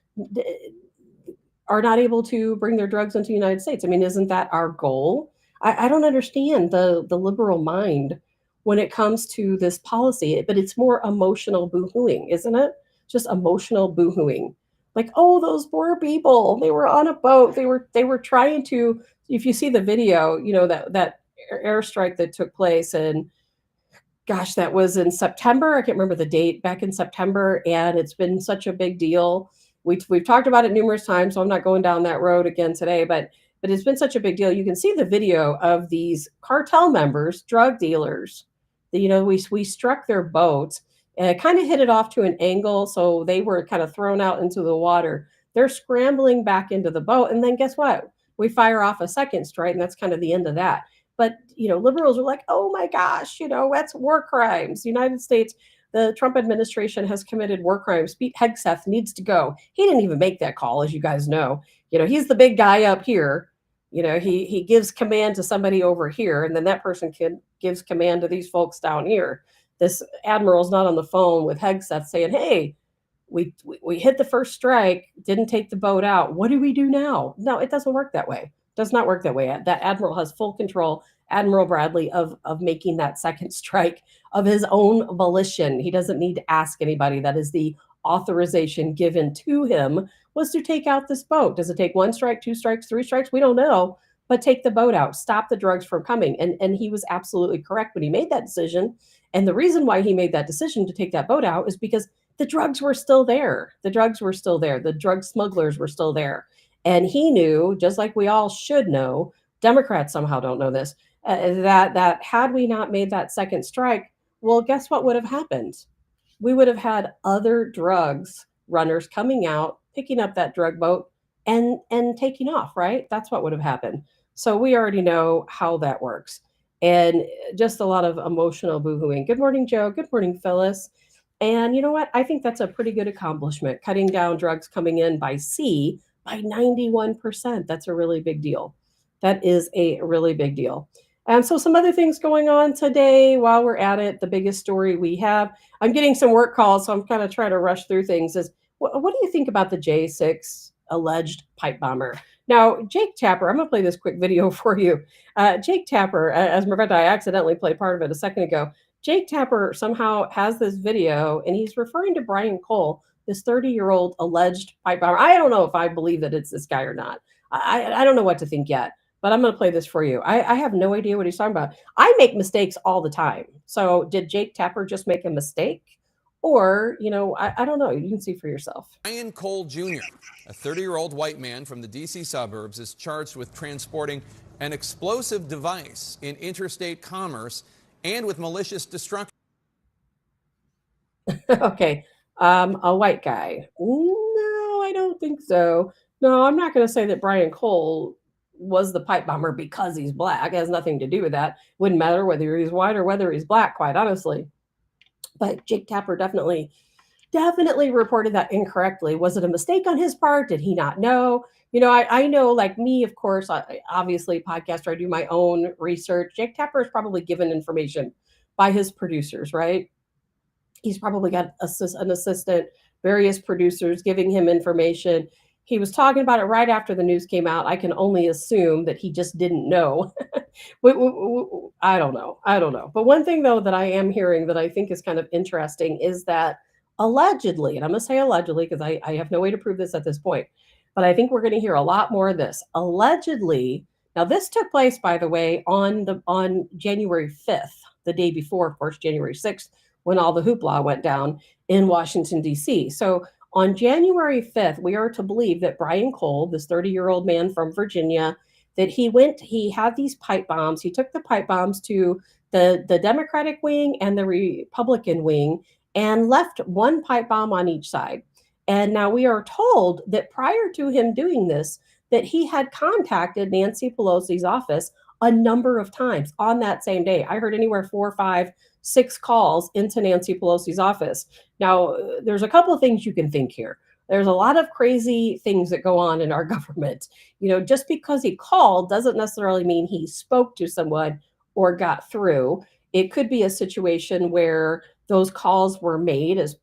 are not able to bring their drugs into the United States. I mean, isn't that our goal? I don't understand the liberal mind when it comes to this policy, but it's more emotional boohooing, isn't it? Just emotional boohooing. Like, oh, those poor people, they were on a boat. They were trying to, if you see the video, that airstrike that took place, and gosh, that was in September. I can't remember the date, back in September, and it's been such a big deal. We've talked about it numerous times, so I'm not going down that road again today, but it's been such a big deal. You can see the video of these cartel members, drug dealers. We struck their boats and kind of hit it off to an angle, so they were kind of thrown out into the water. They're scrambling back into the boat, and then guess what? We fire off a second strike, and that's kind of the end of that. But liberals are like, oh my gosh, that's war crimes. United States, the Trump administration has committed war crimes. Pete Hegseth needs to go. He didn't even make that call, as you guys know. He's the big guy up here. He gives command to somebody over here, and then that person gives command to these folks down here. This admiral's not on the phone with Hegseth saying, hey, we hit the first strike, didn't take the boat out. What do we do now? No, it doesn't work that way. It does not work that way. That admiral has full control, Admiral Bradley, of making that second strike of his own volition. He doesn't need to ask anybody. That is the authorization given to him, was to take out this boat. Does it take 1 strike, 2 strikes, 3 strikes? We don't know, but take the boat out, stop the drugs from coming. And he was absolutely correct when he made that decision. And the reason why he made that decision to take that boat out is because the drugs were still there. The drugs were still there. The drug smugglers were still there. And he knew, just like we all should know, Democrats somehow don't know this, that had we not made that second strike, well, guess what would have happened? We would have had other drugs runners coming out, picking up that drug boat and taking off, right? That's what would have happened. So we already know how that works. And just a lot of emotional boohooing. Good morning, Joe. Good morning, Phyllis. And you know what? I think that's a pretty good accomplishment, cutting down drugs coming in by sea by 91%. That's a really big deal. That is a really big deal. And so some other things going on today while we're at it. The biggest story we have, I'm getting some work calls, so I'm kind of trying to rush through things, is what do you think about the J6 alleged pipe bomber? Now, Jake Tapper, I'm going to play this quick video for you. Jake Tapper, as a matter of fact, I accidentally played part of it a second ago. Jake Tapper somehow has this video, and he's referring to Brian Cole, this 30-year-old alleged pipe bomber. I don't know if I believe that it's this guy or not. I don't know what to think yet, but I'm going to play this for you. I have no idea what he's talking about. I make mistakes all the time. So did Jake Tapper just make a mistake? Or, I don't know. You can see for yourself. Brian Cole Jr., a 30-year-old white man from the D.C. suburbs, is charged with transporting an explosive device in interstate commerce and with malicious destruction. Okay. A white guy. No, I don't think so. No, I'm not going to say that Brian Cole was the pipe bomber because he's black. It has nothing to do with that. Wouldn't matter whether he's white or whether he's black, quite honestly. But Jake Tapper definitely reported that incorrectly. Was it a mistake on his part? Did he not know? I know, like me, of course, obviously, podcaster, I do my own research. Jake Tapper is probably given information by his producers, right? He's probably got an assistant, various producers giving him information. He was talking about it right after the news came out. I can only assume that he just didn't know. I don't know. But one thing, though, that I am hearing that I think is kind of interesting is that allegedly, and I'm going to say allegedly because I have no way to prove this at this point, but I think we're going to hear a lot more of this. Allegedly, now this took place, by the way, on January 5th, the day before, of course, January 6th, when all the hoopla went down in Washington, D.C. So on January 5th, we are to believe that Brian Cole, this 30-year-old man from Virginia, that he had these pipe bombs. He took the pipe bombs to the Democratic wing and the Republican wing and left one pipe bomb on each side. And now we are told that prior to him doing this, that he had contacted Nancy Pelosi's office a number of times on that same day. I heard anywhere 4, 5, 6 calls into Nancy Pelosi's office. Now, there's a couple of things you can think here. There's a lot of crazy things that go on in our government. Just because he called doesn't necessarily mean he spoke to someone or got through. It could be a situation where those calls were made as,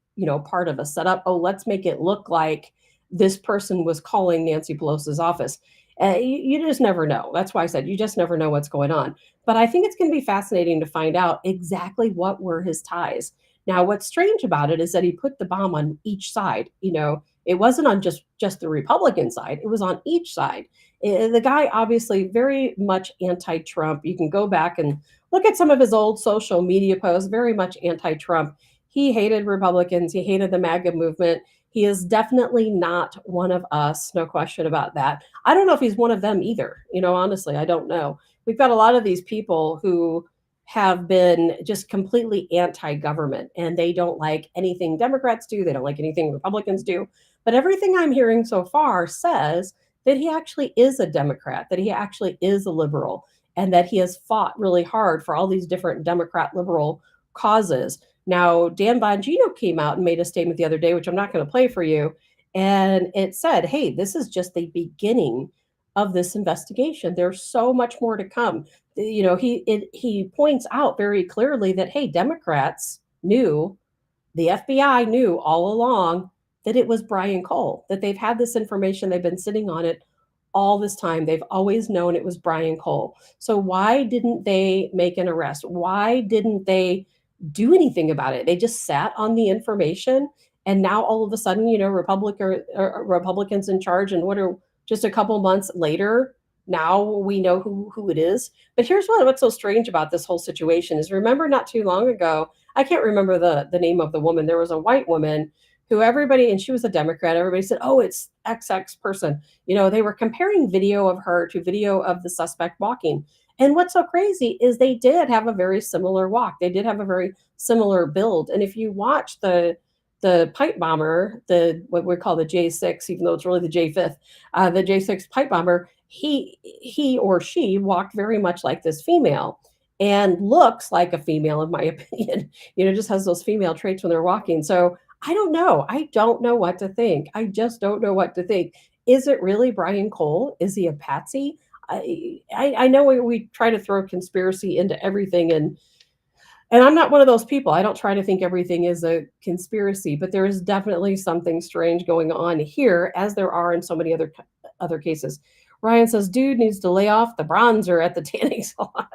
part of a setup. Oh, let's make it look like this person was calling Nancy Pelosi's office. You just never know. That's why I said you just never know what's going on. But I think it's going to be fascinating to find out exactly what were his ties. Now, what's strange about it is that he put the bomb on each side. It wasn't on just the Republican side. It was on each side. The guy obviously very much anti-Trump. You can go back and look at some of his old social media posts, very much anti-Trump. He hated Republicans. He hated the MAGA movement. He is definitely not one of us, no question about that. I don't know if he's one of them either. Honestly, I don't know. We've got a lot of these people who have been just completely anti-government, and they don't like anything Democrats do. They don't like anything Republicans do. But everything I'm hearing so far says that he actually is a Democrat, that he actually is a liberal, and that he has fought really hard for all these different Democrat liberal causes. Now, Dan Bongino came out and made a statement the other day, which I'm not going to play for you. And it said, hey, this is just the beginning of this investigation. There's so much more to come. He points out very clearly that, hey, Democrats knew, the FBI knew all along that it was Brian Cole, that they've had this information. They've been sitting on it all this time. They've always known it was Brian Cole. So why didn't they make an arrest? Why didn't they do anything about it? They just sat on the information, and now all of a sudden, Republicans in charge, and just a couple months later, now we know who it is. But here's what's so strange about this whole situation is, remember not too long ago, I can't remember the name of the woman. There was a white woman who and she was a Democrat. Everybody said, oh, it's XX person. They were comparing video of her to video of the suspect walking. And what's so crazy is they did have a very similar walk. They did have a very similar build. And if you watch the pipe bomber, what we call the J6, even though it's really the J5, the J6 pipe bomber, he or she walked very much like this female and looks like a female, in my opinion. Just has those female traits when they're walking. So I don't know. I don't know what to think. I just don't know what to think. Is it really Brian Cole? Is he a patsy? I know we try to throw conspiracy into everything, and I'm not one of those people. I don't try to think everything is a conspiracy, but there is definitely something strange going on here, as there are in so many other cases. Ryan says, dude needs to lay off the bronzer at the tanning salon.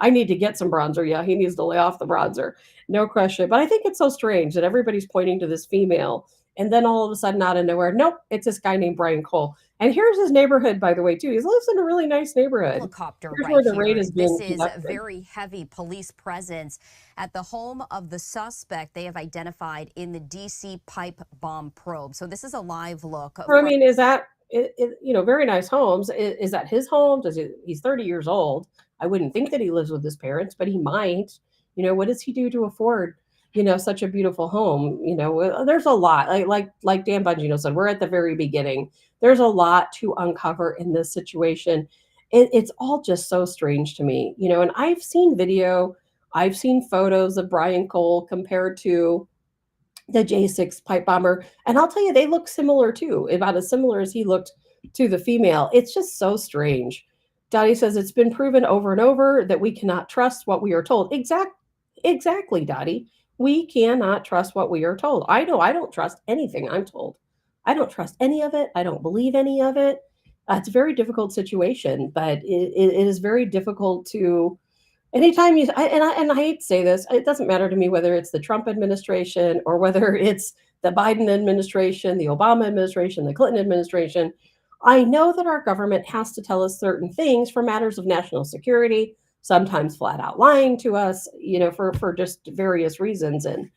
I need to get some bronzer. Yeah, he needs to lay off the bronzer. No question. But I think it's so strange that everybody's pointing to this female, and then all of a sudden, out of nowhere, nope, it's this guy named Brian Cole. And here's his neighborhood, by the way, too. He lives in a really nice neighborhood. Helicopter right where the raid is being conducted. Very heavy police presence at the home of the suspect they have identified in the D.C. pipe bomb probe. So this is a live look. I mean, is that, very nice homes. Is that his home? He's 30 years old. I wouldn't think that he lives with his parents, but he might. What does he do to afford, such a beautiful home? There's a lot. Like Dan Bongino said, we're at the very beginning. There's a lot to uncover in this situation. It's all just so strange to me, and I've seen video, I've seen photos of Brian Cole compared to the J6 pipe bomber. And I'll tell you, they look similar too, about as similar as he looked to the female. It's just so strange. Dottie says it's been proven over and over that we cannot trust what we are told. Exactly, Dottie. We cannot trust what we are told. I know I don't trust anything I'm told. I don't trust any of it. I don't believe any of it. It's a very difficult situation, but it is very difficult to anytime and I hate to say this, it doesn't matter to me whether it's the Trump administration or whether it's the Biden administration, the Obama administration, the Clinton administration. I know that our government has to tell us certain things for matters of national security, sometimes flat out lying to us, for just various reasons. And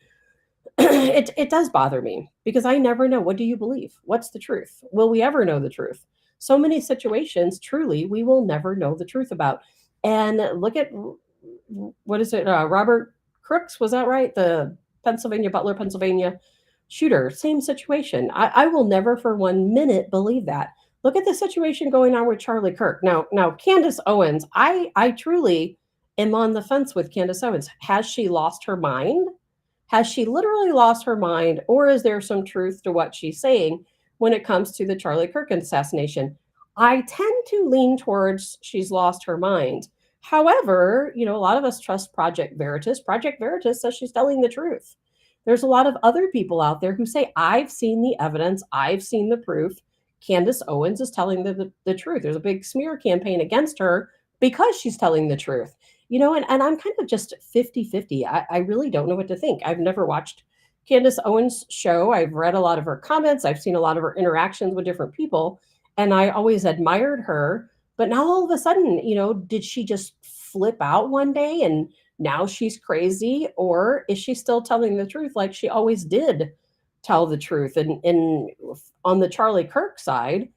it does bother me because I never know. What do you believe? What's the truth? Will we ever know the truth? So many situations, truly, we will never know the truth about. And look at, what is it? Robert Crooks, was that right? The Butler, Pennsylvania shooter, same situation. I will never for 1 minute believe that. Look at the situation going on with Charlie Kirk. Now, Candace Owens, I truly am on the fence with Candace Owens. Has she lost her mind? Has she literally lost her mind? Or is there some truth to what she's saying when it comes to the Charlie Kirk assassination? I tend to lean towards she's lost her mind. However, a lot of us trust Project Veritas. Project Veritas says she's telling the truth. There's a lot of other people out there who say, I've seen the evidence, I've seen the proof. Candace Owens is telling the truth. There's a big smear campaign against her because she's telling the truth. And I'm kind of just 50-50. I really don't know what to think. I've never watched Candace Owens' show. I've read a lot of her comments. I've seen a lot of her interactions with different people. And I always admired her. But now all of a sudden, did she just flip out one day and now she's crazy? Or is she still telling the truth like she always did tell the truth? And on the Charlie Kirk side,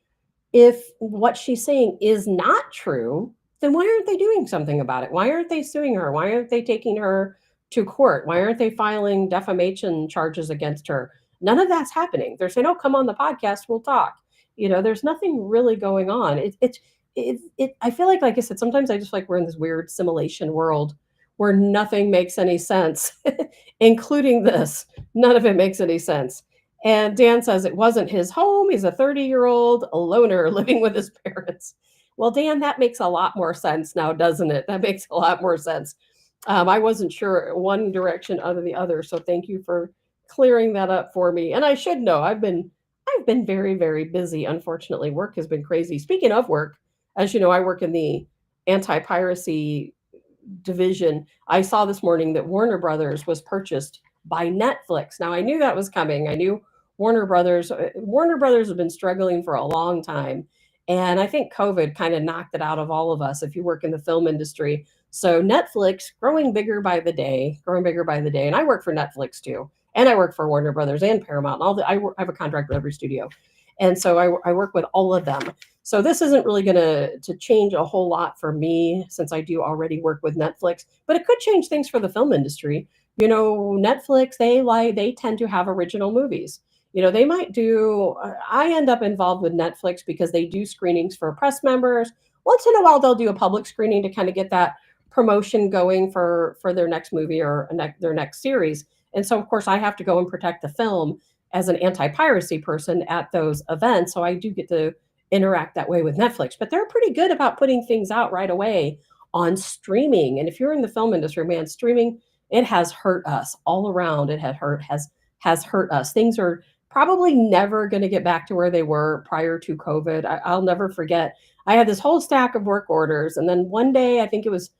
if what she's saying is not true, then why aren't they doing something about it? Why aren't they suing her? Why aren't they taking her to court? Why aren't they filing defamation charges against her? None of that's happening. They're saying, oh, come on the podcast, we'll talk. There's nothing really going on. I feel like I said, sometimes I just feel like we're in this weird simulation world where nothing makes any sense, including this. None of it makes any sense. And Dan says it wasn't his home. He's a 30-year-old loner living with his parents. Well, Dan, that makes a lot more sense now, doesn't it? That makes a lot more sense. I wasn't sure one direction or the other, so thank you for clearing that up for me. And I should know, I've been very, very busy. Unfortunately, work has been crazy. Speaking of work, as you know, I work in the anti-piracy division. I saw this morning that Warner Brothers was purchased by Netflix. Now, I knew that was coming. I knew Warner Brothers have been struggling for a long time. And I think COVID kind of knocked it out of all of us if you work in the film industry. So Netflix growing bigger by the day. And I work for Netflix too. And I work for Warner Brothers and Paramount. I have a contract with every studio. And so I work with all of them. So this isn't really going to change a whole lot for me since I do already work with Netflix, but it could change things for the film industry. Netflix, they tend to have original movies. They might do, I end up involved with Netflix because they do screenings for press members. Once in a while, they'll do a public screening to kind of get that promotion going for their next movie or their next series. And so, of course, I have to go and protect the film as an anti-piracy person at those events. So I do get to interact that way with Netflix. But they're pretty good about putting things out right away on streaming. And if you're in the film industry, man, streaming, it has hurt us all around. It has hurt us. Things are probably never going to get back to where they were prior to COVID. I'll never forget. I had this whole stack of work orders. And then one day, I think it was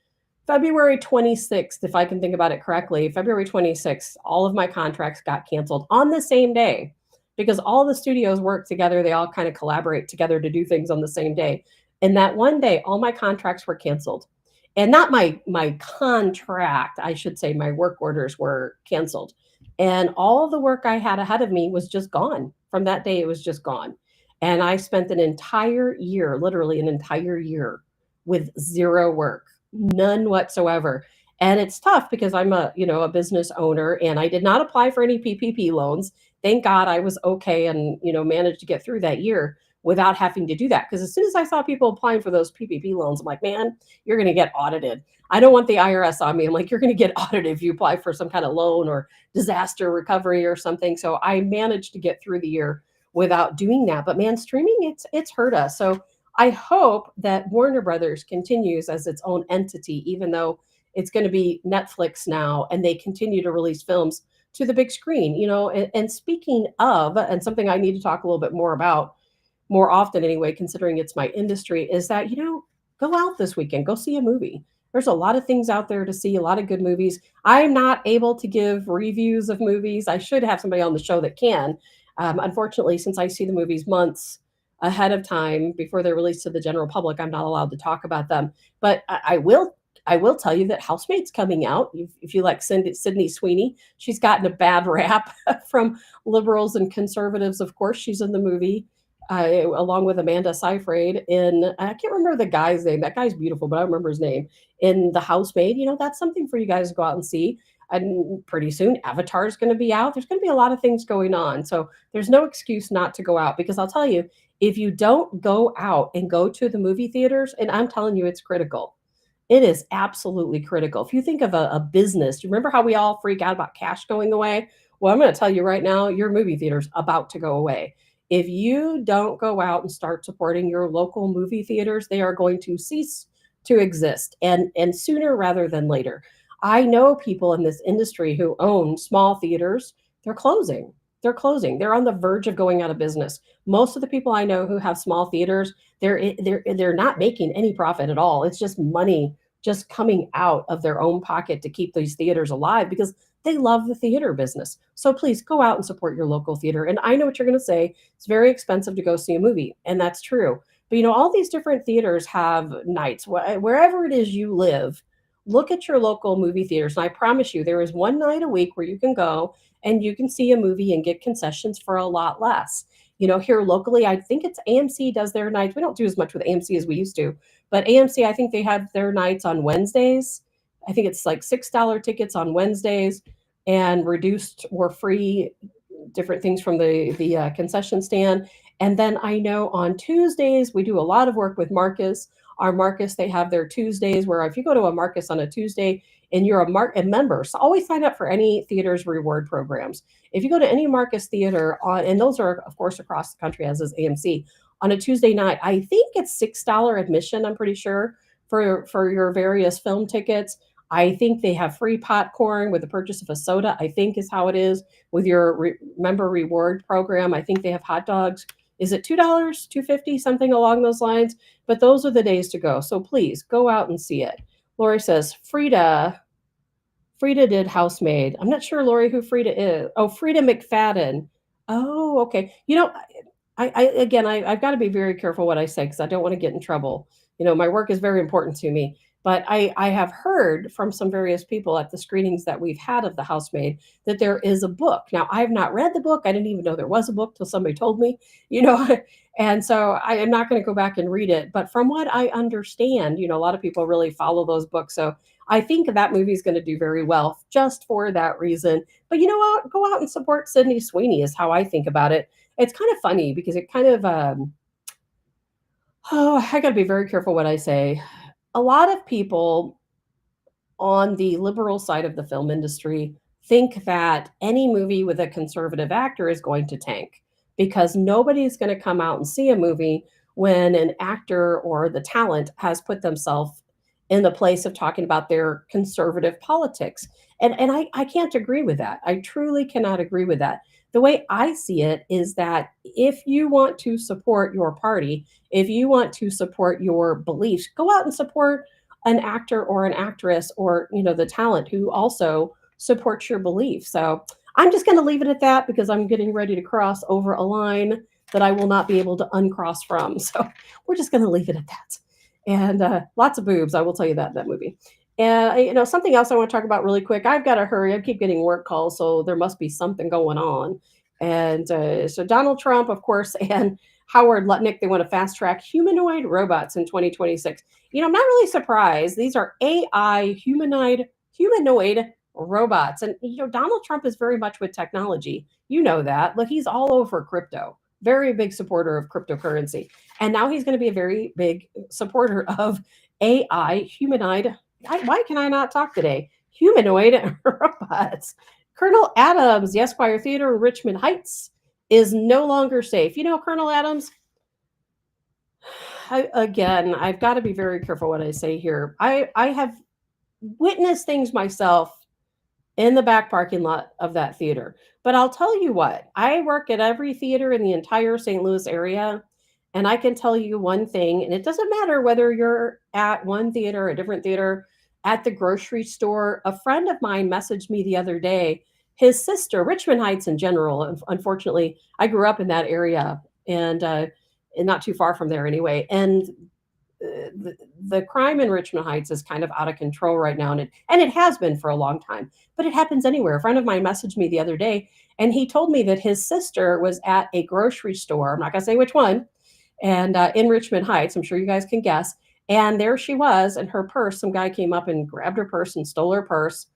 February 26th, if I can think about it correctly, February 26th, all of my contracts got canceled on the same day because all the studios work together. They all kind of collaborate together to do things on the same day. And that one day, all my contracts were canceled. And not my contract, I should say my work orders were canceled. And all the work I had ahead of me was just gone. From that day, it was just gone. And I spent an entire year, literally an entire year, with zero work. none whatsoever. And it's tough because I'm a business owner, and I did not apply for any PPP loans. Thank God I was okay and, managed to get through that year without having to do that. Because as soon as I saw people applying for those PPP loans, I'm like, man, you're going to get audited. I don't want the IRS on me. I'm like, you're going to get audited if you apply for some kind of loan or disaster recovery or something. So I managed to get through the year without doing that. But man, streaming, it's hurt us. So I hope that Warner Brothers continues as its own entity, even though it's going to be Netflix now, and they continue to release films to the big screen. And speaking of, and something I need to talk a little bit more about, more often anyway, considering it's my industry, is that, go out this weekend, go see a movie. There's a lot of things out there to see, a lot of good movies. I'm not able to give reviews of movies. I should have somebody on the show that can. Unfortunately, since I see the movies months ahead of time before they're released to the general public, I'm not allowed to talk about them. But I will tell you that Housemaid's coming out. If you like Sydney Sweeney, she's gotten a bad rap from liberals and conservatives. Of course, she's in the movie along with Amanda Seyfried I can't remember the guy's name. That guy's beautiful, but I don't remember his name. In The Housemaid, that's something for you guys to go out and see. And pretty soon, Avatar is going to be out. There's going to be a lot of things going on. So there's no excuse not to go out, because I'll tell you, if you don't go out and go to the movie theaters, and I'm telling you, it's critical. It is absolutely critical. If you think of a business, you remember how we all freak out about cash going away? Well, I'm going to tell you right now, your movie theater's about to go away. If you don't go out and start supporting your local movie theaters, they are going to cease to exist, and sooner rather than later. I know people in this industry who own small theaters. They're closing. They're on the verge of going out of business. Most of the people I know who have small theaters, they're not making any profit at all. It's just money just coming out of their own pocket to keep these theaters alive, because they love the theater business. So please go out and support your local theater. And I know what you're going to say. It's very expensive to go see a movie, and that's true. But all these different theaters have nights. Wherever it is you live, look at your local movie theaters. And I promise you, there is one night a week where you can go and you can see a movie and get concessions for a lot less. Here locally, I think it's AMC does their nights. We don't do as much with AMC as we used to, but AMC, I think they have their nights on Wednesdays. I think it's like $6 tickets on Wednesdays, and reduced or free different things from the concession stand. And then I know on Tuesdays, we do a lot of work with Marcus. Our Marcus, they have their Tuesdays, where if you go to a Marcus on a Tuesday and you're a member, so always sign up for any theater's reward programs. If you go to any Marcus theater, and those are, of course, across the country, as is AMC, on a Tuesday night, I think it's $6 admission, I'm pretty sure, for your various film tickets. I think they have free popcorn with the purchase of a soda, I think is how it is with your member reward program. I think they have hot dogs. Is it $2, $2.50, something along those lines? But those are the days to go. So please go out and see it. Lori says, Frida did Housemaid. I'm not sure, Lori, who Frida is. Oh, Frida McFadden. Oh, okay. I've got to be very careful what I say, because I don't want to get in trouble. My work is very important to me. But I have heard from some various people at the screenings that we've had of The Housemaid that there is a book. Now, I have not read the book. I didn't even know there was a book till somebody told me, and so I am not going to go back and read it. But from what I understand, a lot of people really follow those books. So I think that movie is going to do very well just for that reason. But you know what? Go out and support Sydney Sweeney is how I think about it. It's kind of funny because it kind of, I got to be very careful what I say. A lot of people on the liberal side of the film industry think that any movie with a conservative actor is going to tank, because nobody's going to come out and see a movie when an actor or the talent has put themselves in the place of talking about their conservative politics. And I can't agree with that. I truly cannot agree with that. The way I see it is that if you want to support your party, if you want to support your beliefs, go out and support an actor or an actress or, the talent who also supports your beliefs. So I'm just going to leave it at that, because I'm getting ready to cross over a line that I will not be able to uncross from. So we're just going to leave it at that. And lots of boobs, I will tell you that movie. And, something else I want to talk about really quick. I've got to hurry. I keep getting work calls, so there must be something going on. And so Donald Trump, of course, and Howard Lutnick, they want to fast track humanoid robots in 2026. I'm not really surprised. These are AI humanoid robots. And, Donald Trump is very much with technology. You know that. Look, he's all over crypto, very big supporter of cryptocurrency. And now he's going to be a very big supporter of AI humanoid. Why can I not talk today? Humanoid robots. Colonel Adams, the Esquire Theater in Richmond Heights, is no longer safe. Colonel Adams, I've got to be very careful what I say here. I have witnessed things myself in the back parking lot of that theater. But I'll tell you what, I work at every theater in the entire St. Louis area. And I can tell you one thing, and it doesn't matter whether you're at one theater, a different theater, at the grocery store. A friend of mine messaged me the other day. His sister, Richmond Heights in general, unfortunately, I grew up in that area and not too far from there anyway. And the crime in Richmond Heights is kind of out of control right now, and it has been for a long time. But it happens anywhere. A friend of mine messaged me the other day, and he told me that his sister was at a grocery store. I'm not going to say which one, and in Richmond Heights. I'm sure you guys can guess. And there she was, and her purse. Some guy came up and grabbed her purse and stole her purse.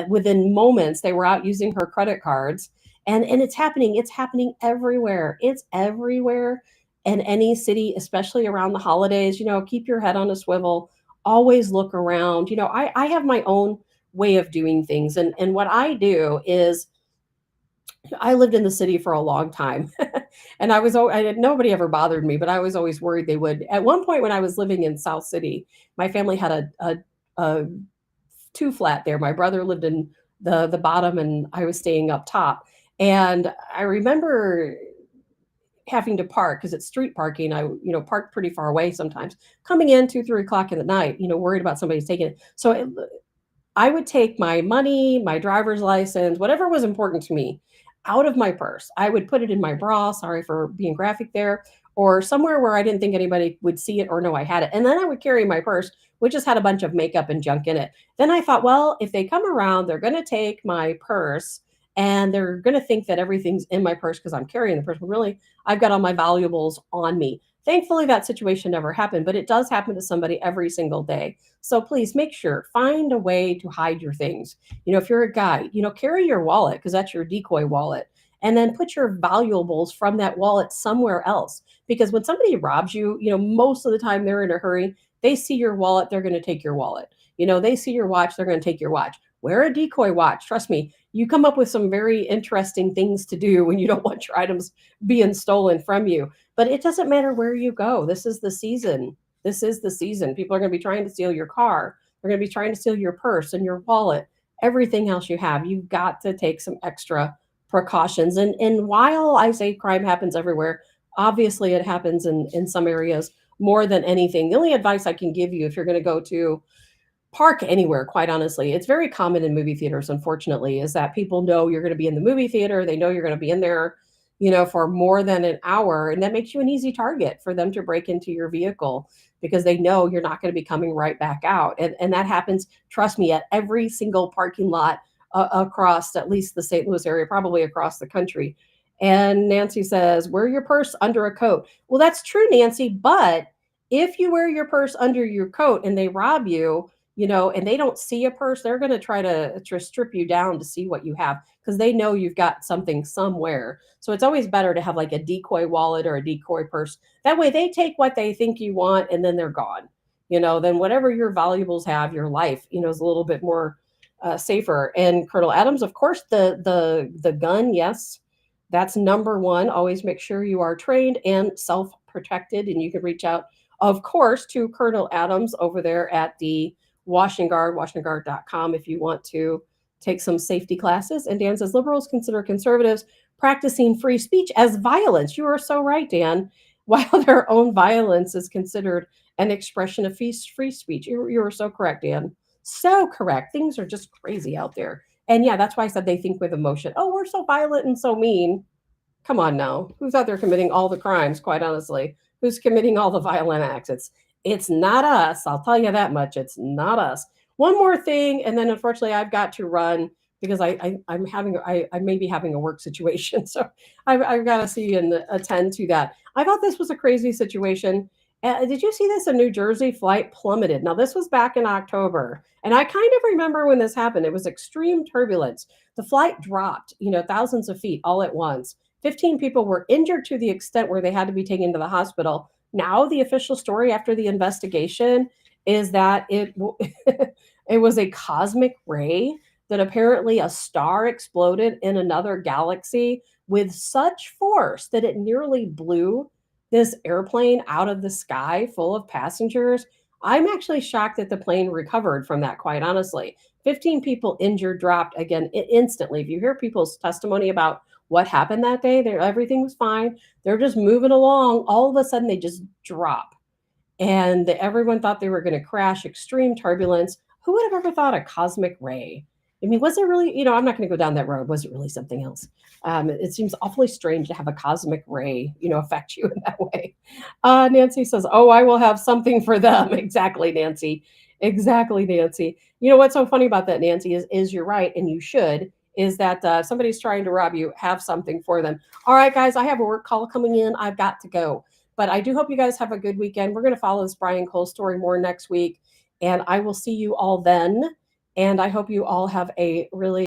Within moments, they were out using her credit cards, and it's happening. It's happening everywhere. It's everywhere. In any city, especially around the holidays, keep your head on a swivel, always look around. I have my own way of doing things. And what I do is I lived in the city for a long time and nobody ever bothered me, but I was always worried they would. At one point when I was living in South City, my family had a two flat there. My brother lived in the bottom and I was staying up top. And I remember having to park because it's street parking. I, parked pretty far away sometimes, coming in 2-3 o'clock in the night, worried about somebody's taking it. So I would take my money, my driver's license, whatever was important to me out of my purse. I would put it in my bra, sorry for being graphic there, or somewhere where I didn't think anybody would see it or know I had it. And then I would carry my purse, which just had a bunch of makeup and junk in it. Then I thought, well, if they come around, they're going to take my purse and they're going to think that everything's in my purse because I'm carrying the purse. But really, I've got all my valuables on me. Thankfully, that situation never happened, but it does happen to somebody every single day. So please make sure, find a way to hide your things. If you're a guy, carry your wallet because that's your decoy wallet. And then put your valuables from that wallet somewhere else. Because when somebody robs you, most of the time they're in a hurry. They see your wallet, they're going to take your wallet. They see your watch, they're going to take your watch. Wear a decoy watch. Trust me, you come up with some very interesting things to do when you don't want your items being stolen from you. But it doesn't matter where you go. This is the season. This is the season. People are going to be trying to steal your car. They're going to be trying to steal your purse and your wallet, everything else you have. You've got to take some extra precautions. And while I say crime happens everywhere, obviously it happens in some areas more than anything. The only advice I can give you if you're going to go to park anywhere, quite honestly, it's very common in movie theaters, unfortunately, is that people know you're going to be in the movie theater. They know you're going to be in there, for more than an hour. And that makes you an easy target for them to break into your vehicle because they know you're not going to be coming right back out. And that happens, trust me, at every single parking lot across at least the St. Louis area, probably across the country. And Nancy says, wear your purse under a coat. Well, that's true, Nancy. But if you wear your purse under your coat and they rob you, and they don't see a purse, they're going to try to strip you down to see what you have because they know you've got something somewhere. So it's always better to have like a decoy wallet or a decoy purse. That way they take what they think you want and then they're gone. Then whatever your valuables have, your life, is a little bit more safer. And Colonel Adams, of course, the gun, yes, that's number one. Always make sure you are trained and self-protected. And you can reach out, of course, to Colonel Adams over there at the Washington Guard, WashingtonGuard.com if you want to take some safety classes. And Dan says, liberals consider conservatives practicing free speech as violence. You are so right, Dan. While their own violence is considered an expression of free speech. You are so correct, Dan. So correct. Things are just crazy out there. And yeah, that's why I said they think with emotion. Oh, we're so violent and so mean. Come on now. Who's out there committing all the crimes, quite honestly? Who's committing all the violent acts? It's not us. I'll tell you that much. It's not us. One more thing, and then unfortunately I've got to run. because I may be having a work situation, so I've got to see and attend to that. I thought this was a crazy situation. Did you see this? A New Jersey flight plummeted. Now this was back in October, and I kind of remember when this happened. It was extreme turbulence. The flight dropped, thousands of feet all at once. 15 people were injured to the extent where they had to be taken to the hospital. Now the official story after the investigation is that it it was a cosmic ray, that apparently a star exploded in another galaxy with such force that it nearly blew this airplane out of the sky full of passengers. I'm actually shocked that the plane recovered from that, quite honestly. 15 people injured, dropped again instantly. If you hear people's testimony about what happened that day, everything was fine. They're just moving along. All of a sudden, they just drop. And everyone thought they were going to crash. Extreme turbulence. Who would have ever thought a cosmic ray? I mean, was it really, I'm not going to go down that road. Was it really something else? It seems awfully strange to have a cosmic ray, affect you in that way. Nancy says, oh, I will have something for them. Exactly, Nancy. Exactly, Nancy. You know what's so funny about that, Nancy, is you're right, and you should, is that somebody's trying to rob you, have something for them. All right, guys, I have a work call coming in. I've got to go. But I do hope you guys have a good weekend. We're going to follow this Brian Cole story more next week, and I will see you all then. And I hope you all have a really